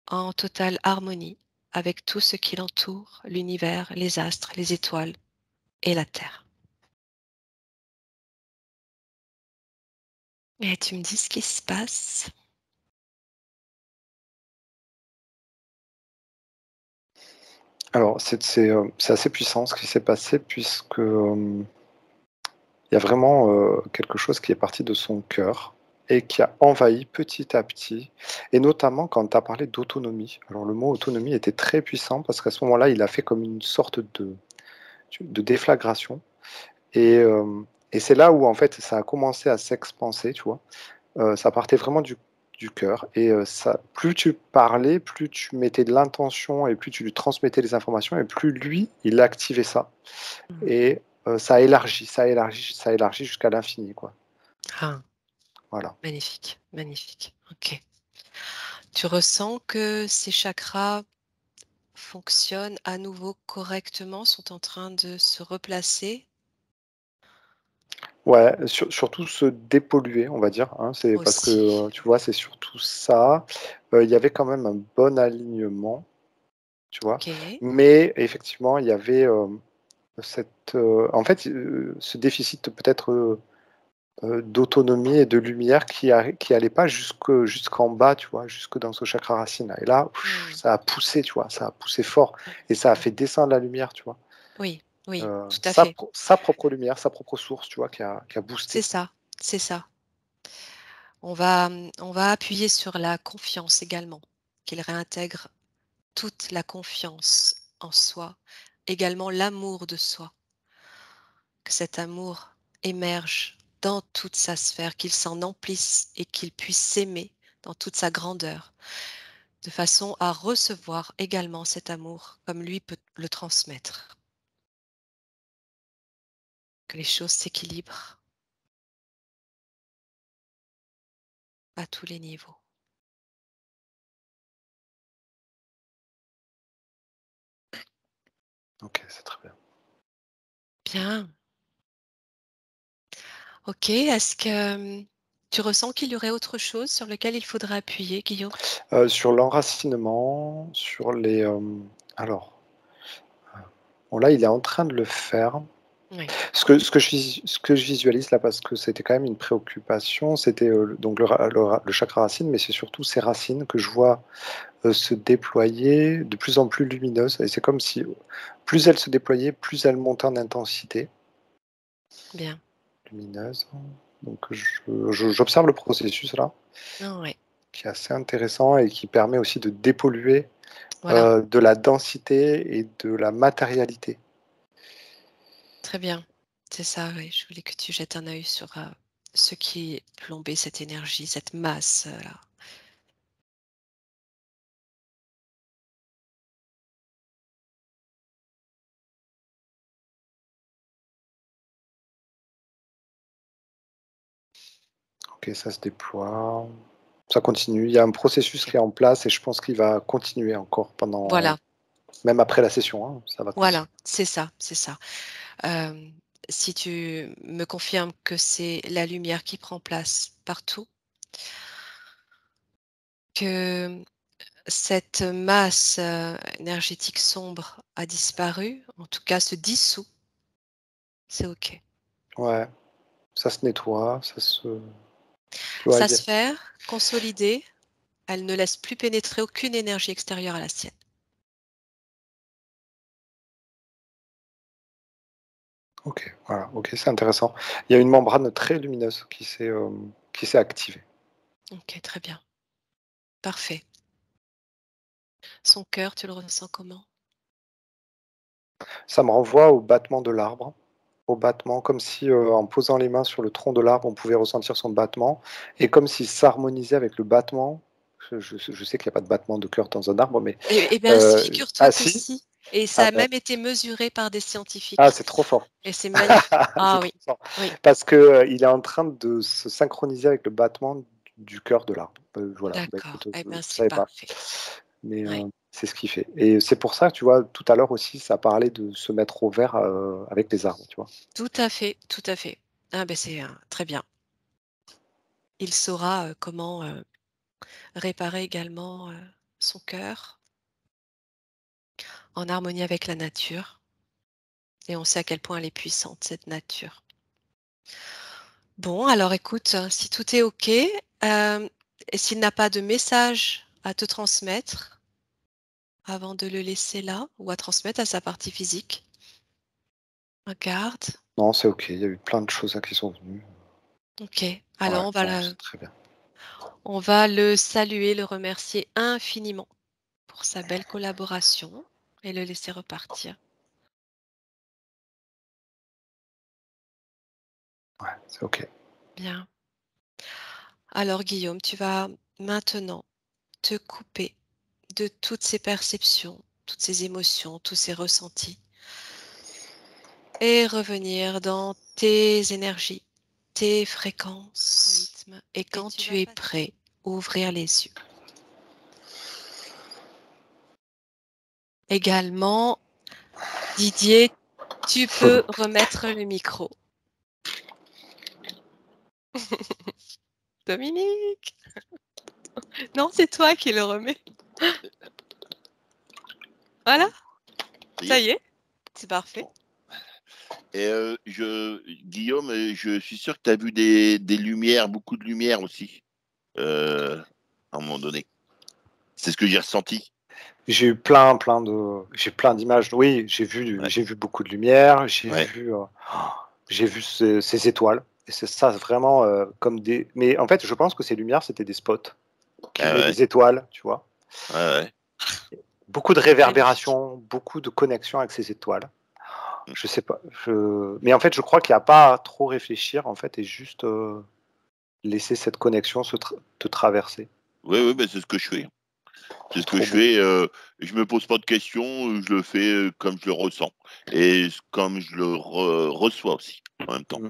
en totale harmonie avec tout ce qui l'entoure, l'univers, les astres, les étoiles et la Terre. Et tu me dis ce qui se passe? alors c'est assez puissant ce qui s'est passé puisque, il y a vraiment, quelque chose qui est parti de son cœur et qui a envahi petit à petit et notamment quand tu as parlé d'autonomie. Alors le mot autonomie était très puissant parce qu'à ce moment-là, il a fait comme une sorte de déflagration et c'est là où en fait ça a commencé à s'expanser, tu vois? Ça partait vraiment du cœur et ça plus tu parlais, plus tu mettais de l'intention et plus tu lui transmettais les informations et plus lui, il activait ça Mmh. et ça élargit, ça élargit, ça élargit jusqu'à l'infini, quoi. Ah, Voilà. magnifique, magnifique. OK. Tu ressens que ces chakras fonctionnent à nouveau correctement, sont en train de se replacer Ouais, surtout se dépolluer, on va dire, hein. C'est parce que, aussi? tu vois, c'est surtout ça. Il y avait quand même un bon alignement, tu vois? OK. Mais effectivement, il y avait, en fait, ce déficit peut-être, d'autonomie et de lumière qui allait pas jusqu'en bas, tu vois? Jusque dans ce chakra racine et là, Mmh. ça a poussé, tu vois? Ça a poussé fort et ça a Mmh. fait descendre la lumière, tu vois? Oui, oui, tout à Sa fait. pro sa propre lumière, sa propre source, tu vois? Qui a C'est boosté. ça, c'est ça. On va appuyer sur la confiance également, qu'il réintègre toute la confiance en soi, également l'amour de soi, que cet amour émerge dans toute sa sphère, qu'il s'en emplisse et qu'il puisse s'aimer dans toute sa grandeur, de façon à recevoir également cet amour comme lui peut le transmettre. Que les choses s'équilibrent à tous les niveaux. OK, c'est très bien. Bien. OK. Est-ce que tu ressens qu'il y aurait autre chose sur lequel il faudrait appuyer, Guillaume? Sur l'enracinement, sur les, alors, bon là, il est en train de le faire. Oui, Ce que je visualise là, parce que c'était quand même une préoccupation, c'était, donc le chakra racine, mais c'est surtout ces racines que je vois, se déployer de plus en plus lumineuses et c'est comme si, plus elles se déployaient, plus elles montaient en intensité bien. lumineuse. Donc j'observe le processus là, Ah ouais, qui est assez intéressant et qui permet aussi de dépolluer, voilà, de la densité et de la matérialité. très bien. C'est ça, oui. Je voulais que tu jettes un œil sur, ce qui plombait cette énergie, cette masse, là. OK, ça se déploie, ça continue. Il y a un processus OK. qui est en place et je pense qu'il va continuer encore pendant Voilà, même après la session, hein, ça va continuer. voilà, c'est ça, c'est ça. Hem, Si tu me confirmes que c'est la lumière qui prend place partout, que cette masse, énergétique sombre a disparu, en tout cas se dissout, c'est OK. Ouais, ça se nettoie, ça se ouais, Sa sphère consolidée, elle ne laisse plus pénétrer aucune énergie extérieure à la sienne. OK, voilà, OK, c'est intéressant. Il y a une membrane très lumineuse qui s'est activée. OK, très bien, parfait. Son cœur, tu le ressens comment? Ça me renvoie au battement de l'arbre, au battement comme si, en posant les mains sur le tronc de l'arbre, on pouvait ressentir son battement et comme s'il s'harmonisait avec le battement. Je sais qu'il y a pas de battement de cœur dans un arbre, mais Eh bien, figure-toi ah que si? si, et Ah ça a ben même été mesuré par des ah, scientifiques c'est trop fort. et c'est magnifique. C'est Ah oui, trop fort oui, parce que, il est en train de se synchroniser avec le battement du cœur de l'arbre. Voilà, bah, d'accord. écoute, Eh je bien, c'est savais pas, parfait. mais Oui, c'est ce qu'il fait et c'est pour ça, tu vois, tout à l'heure aussi, ça parlait de se mettre au vert, avec les arbres, tu vois? tout à fait, tout à fait. Ah ben c'est, très bien. Il saura, comment, réparer également, son cœur en harmonie avec la nature et on sait à quel point elle est puissante, cette nature. Bon, alors écoute, si tout est OK, et s'il n'a pas de message à te transmettre avant de le laisser là ou à transmettre à sa partie physique, regarde. Non, c'est OK, il y a eu plein de choses là qui sont venues. OK. Ouais, Alors non, c'est très bien. on va le saluer, le remercier infiniment pour sa belle collaboration et le laisser repartir. Ouais, c'est OK. Bien. Alors Guillaume, tu vas maintenant te couper de toutes ces perceptions, toutes ces émotions, tous ces ressentis et revenir dans tes énergies, tes fréquences, rythme. Et quand tu es prêt, ouvrir les yeux. Également, Didier, tu peux remettre le micro. Dominique! Non, c'est toi qui le remets. Voilà, ça Oui. y est, c'est parfait. Et Guillaume, je suis sûr que tu as vu des lumières, beaucoup de lumière aussi, à un moment donné. C'est ce que j'ai ressenti. J'ai plein d'images. Oui, Ouais, j'ai vu beaucoup de lumière, ouais, j'ai vu ces étoiles et c'est ça vraiment, comme des mais en fait, je pense que ces lumières, c'était des spots qui ah venaient ouais, des étoiles, tu vois? ouais, ouais. Beaucoup de Magnifique. réverbération, beaucoup de connexions avec ces étoiles Je sais pas. Mais en fait, je crois qu'il n'y a pas à trop réfléchir, en fait, et juste laisser cette connexion te traverser. Oui, oui, c'est ce que je fais. C'est ce que Trop je beau. fais. Je me pose pas de questions, je le fais comme je le ressens et comme je le reçois aussi en même temps. Mm.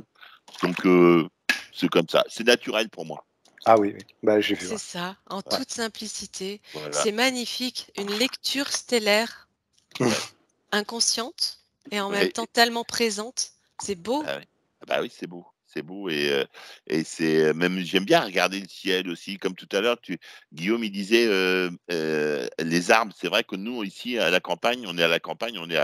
Donc c'est comme ça. C'est naturel pour moi. Ah oui, oui. Bah, j'ai vu. C'est ça, en Ouais. toute simplicité. Voilà. C'est magnifique, une lecture stellaire Ouais. inconsciente et en même Ouais. temps tellement présente. C'est beau. Ah oui. Ah bah oui, c'est beau. C'est beau et c'est même j'aime bien regarder le ciel aussi. Comme tout à l'heure, Guillaume il disait les arbres. C'est vrai que nous ici à la campagne, on est à la campagne, on est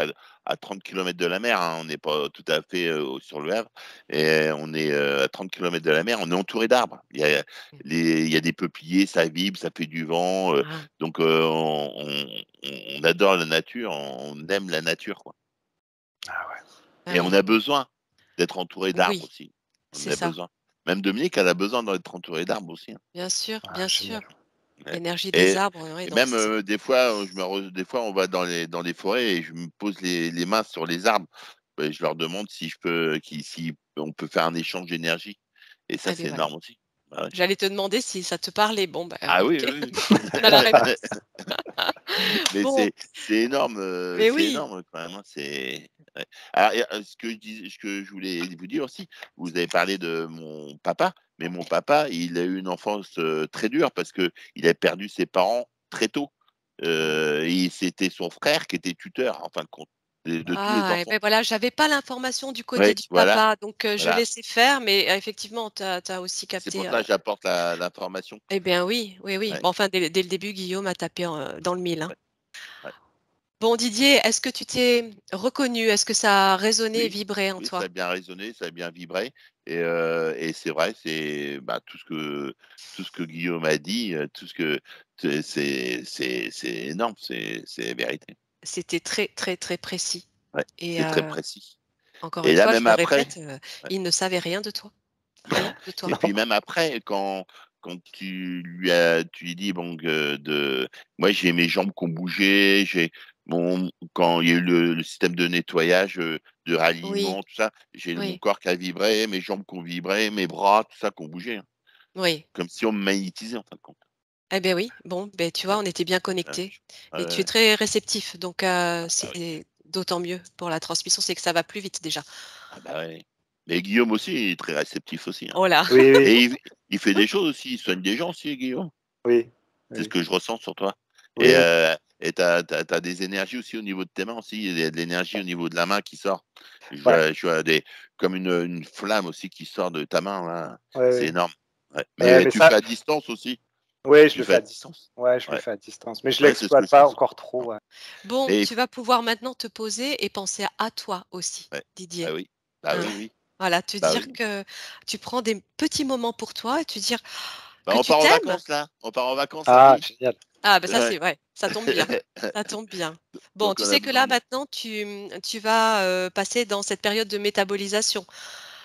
à 30 km de la mer. Hein, on n'est pas tout à fait sur le Havre et on est à 30 km de la mer. On est entouré d'arbres. Il y a des peupliers, ça vibre, ça fait du vent. Ah, Donc on adore la nature, on aime la nature quoi. Ah ouais. bah Et on oui, a besoin d'être entouré d'arbres oui, aussi. On c'est a ça. besoin. Même Dominique, elle a besoin d'être entourée d'arbres aussi. Hein. Bien sûr, Ah, bien sûr. génial. Ouais. L'énergie des Et, arbres, oui, et donc même c'est des fois, des fois, on va dans les forêts et je me pose les mains sur les arbres. Et je leur demande si je peux, si on peut faire un échange d'énergie. Et ça, eh beh, c'est voilà. énorme aussi. Ah, ouais. J'allais te demander si ça te parlait. Bon, bah, Ah oui, OK, oui, on a la réponse. mais Bon, mais c'est oui, énorme quand même. Hein, ouais. Alors, ce que je voulais vous dire aussi, vous avez parlé de mon papa, mais mon papa, il a eu une enfance très dure parce que il a perdu ses parents très tôt. mmh. Et c'était son frère qui était tuteur, en fin de compte, de tous les Ah et enfants. beh, voilà, j'avais pas l'information du côté Oui, du voilà, papa, donc je voilà. laissais faire, mais effectivement, tu as aussi C'est pour capté, ça que j'apporte l'information. eh bien oui, oui, oui. Ouais, Bon, enfin, dès le début, Guillaume a tapé dans le mille, hein. ouais, ouais. Bon, Didier, est-ce que tu t'es reconnu? Est-ce que ça a résonné, Oui, vibré en oui, ça toi? a bien résonné, ça a bien vibré et c'est vrai, c'est, bah, tout ce que Guillaume a dit, tout ce que c'est énorme, c'est vérité. C'était très, très, très précis Ouais, et c'est très précis encore et une là, fois, je même le après répète, ouais il ne savait rien de toi, rien de toi. et puis même après quand tu lui dis bon que moi j'ai mes jambes qui ont bougé, j'ai mon quand il y a eu le système de nettoyage, de Oui, ralliement, tout ça, j'ai mon oui, corps qui a vibré, mes jambes qui ont vibré, mes bras, tout ça qui ont bougé, hein. oui. Comme si on me magnétisait en fin de compte. Eh beh, oui, bon, beh, tu vois, Ouais, on était bien ouais, connectés ouais, et tu es ouais. très réceptif, donc Ah bah oui. c'est d'autant mieux pour la transmission, c'est que ça va plus vite déjà. Ah bah ouais. Mais Guillaume aussi, il est très réceptif aussi, hein. Oh là! Oui, oui, Et il fait des choses aussi, il soigne des gens aussi, Guillaume. oui, C'est ce oui, que je ressens sur toi. Et oui. et tu des énergies aussi au niveau de tes mains aussi, il y a de l'énergie au niveau de la main qui sort. Ouais, Je vois comme une flamme aussi qui sort de ta main là, ouais, c'est ouais. énorme. Ouais. Ouais, Mais mais tu le fais ça, à distance aussi? ouais, je Tu le le fais fais à à distance. distance? Ouais, je le Ouais, fais à distance, mais je ouais, c'est ce que l'exploite je pas pense. encore trop. Non. Ouais. Bon, Mais tu vas pouvoir maintenant te poser et penser à toi aussi, ouais, bah Didier, oui, bah hein. oui, oui, Voilà, te bah dire oui. que tu prends des petits moments pour toi et te dire Bah, que on tu part en t'aimes. vacances là, on part en vacances Ah, samedi. génial. Ah bah ça Ouais. c'est ouais, ça tombe bien, ça tombe bien. Bon, Donc tu on a sais que besoin là de maintenant tu vas, passer dans cette période de métabolisation,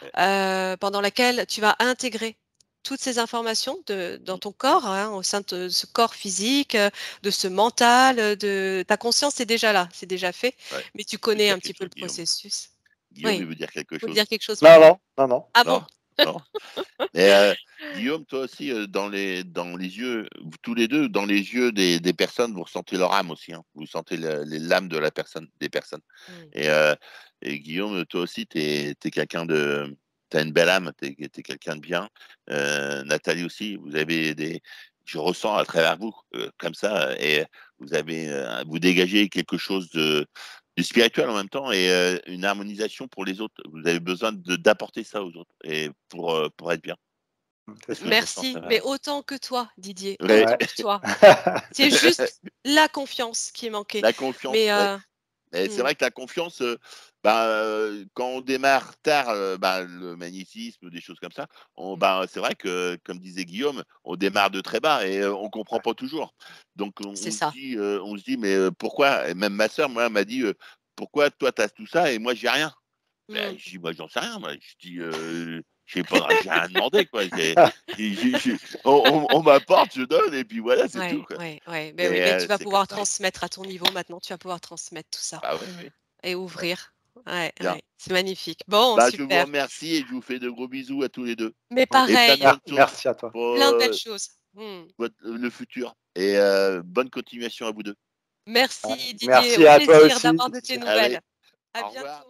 ouais. pendant laquelle tu vas intégrer toutes ces informations dans Mmh. ton corps, hein, au sein de ce corps physique, de ce mental, de ta conscience est déjà là, c'est déjà fait, Ouais. mais tu Je veux connais dire un petit quelque peu chose, le Guillaume. processus. Guillaume, il Oui, veut dire quelque faut chose. dire quelque chose Non, pour moi. non, non, non. Ah Non? bon? Non? Mais Guillaume, toi aussi, dans les yeux, vous tous les 2, dans les yeux des personnes, vous ressentez leur âme aussi, hein. Vous sentez les l'âme de la personne des personnes Mmh. et heu et Guillaume, toi aussi, tu es quelqu'un de tu as une belle âme, tu es quelqu'un de bien. Nathalie aussi, vous avez des je ressens à travers vous, comme ça et vous dégagez quelque chose de spirituel en même temps et une harmonisation pour les autres. Vous avez besoin d'apporter ça aux autres et pour être bien. C'est C'est ce ça. que je ressens à Merci, mais travers. autant que toi, Didier, Ouais. autant Ouais. que toi. C'est juste la confiance qui manquait. La confiance, Mais ouais. Et c'est mmh, vrai que la confiance, quand on démarre tard, le magnétisme, des choses comme ça, mmh, c'est vrai que, comme disait Guillaume, on démarre de très bas et on comprend Ouais. pas toujours. Donc c'est ça. on se dit: «Mais pourquoi?» Et même ma sœur, moi, elle m'a dit: «Pourquoi toi, tu as tout ça et moi, j'ai rien?» Mmh. Je dis: «Moi, j'en sais rien, moi». Je dis: j'ai rien demandé, quoi. On m'apporte, je donne et puis voilà, c'est tout, Ouais, quoi». ouais, ouais, beh, oui, Et mais tu vas c'est comme pouvoir ça. transmettre à ton niveau maintenant, tu vas pouvoir transmettre tout ça Bah, oui, oui. et Ouais. ouvrir. Ouais, Bien. ouais, c'est magnifique. Bon, Bah, je vous super. remercie et je vous fais de gros bisous à tous les 2 Mais et plein de pareil, bonnes choses Merci à toi. pour, plein de belles choses. Mmh. le futur et bonne continuation à vous 2. Merci Didier, Merci au à toi plaisir aussi. d'avoir de tes Allez, nouvelles. À au revoir. bientôt.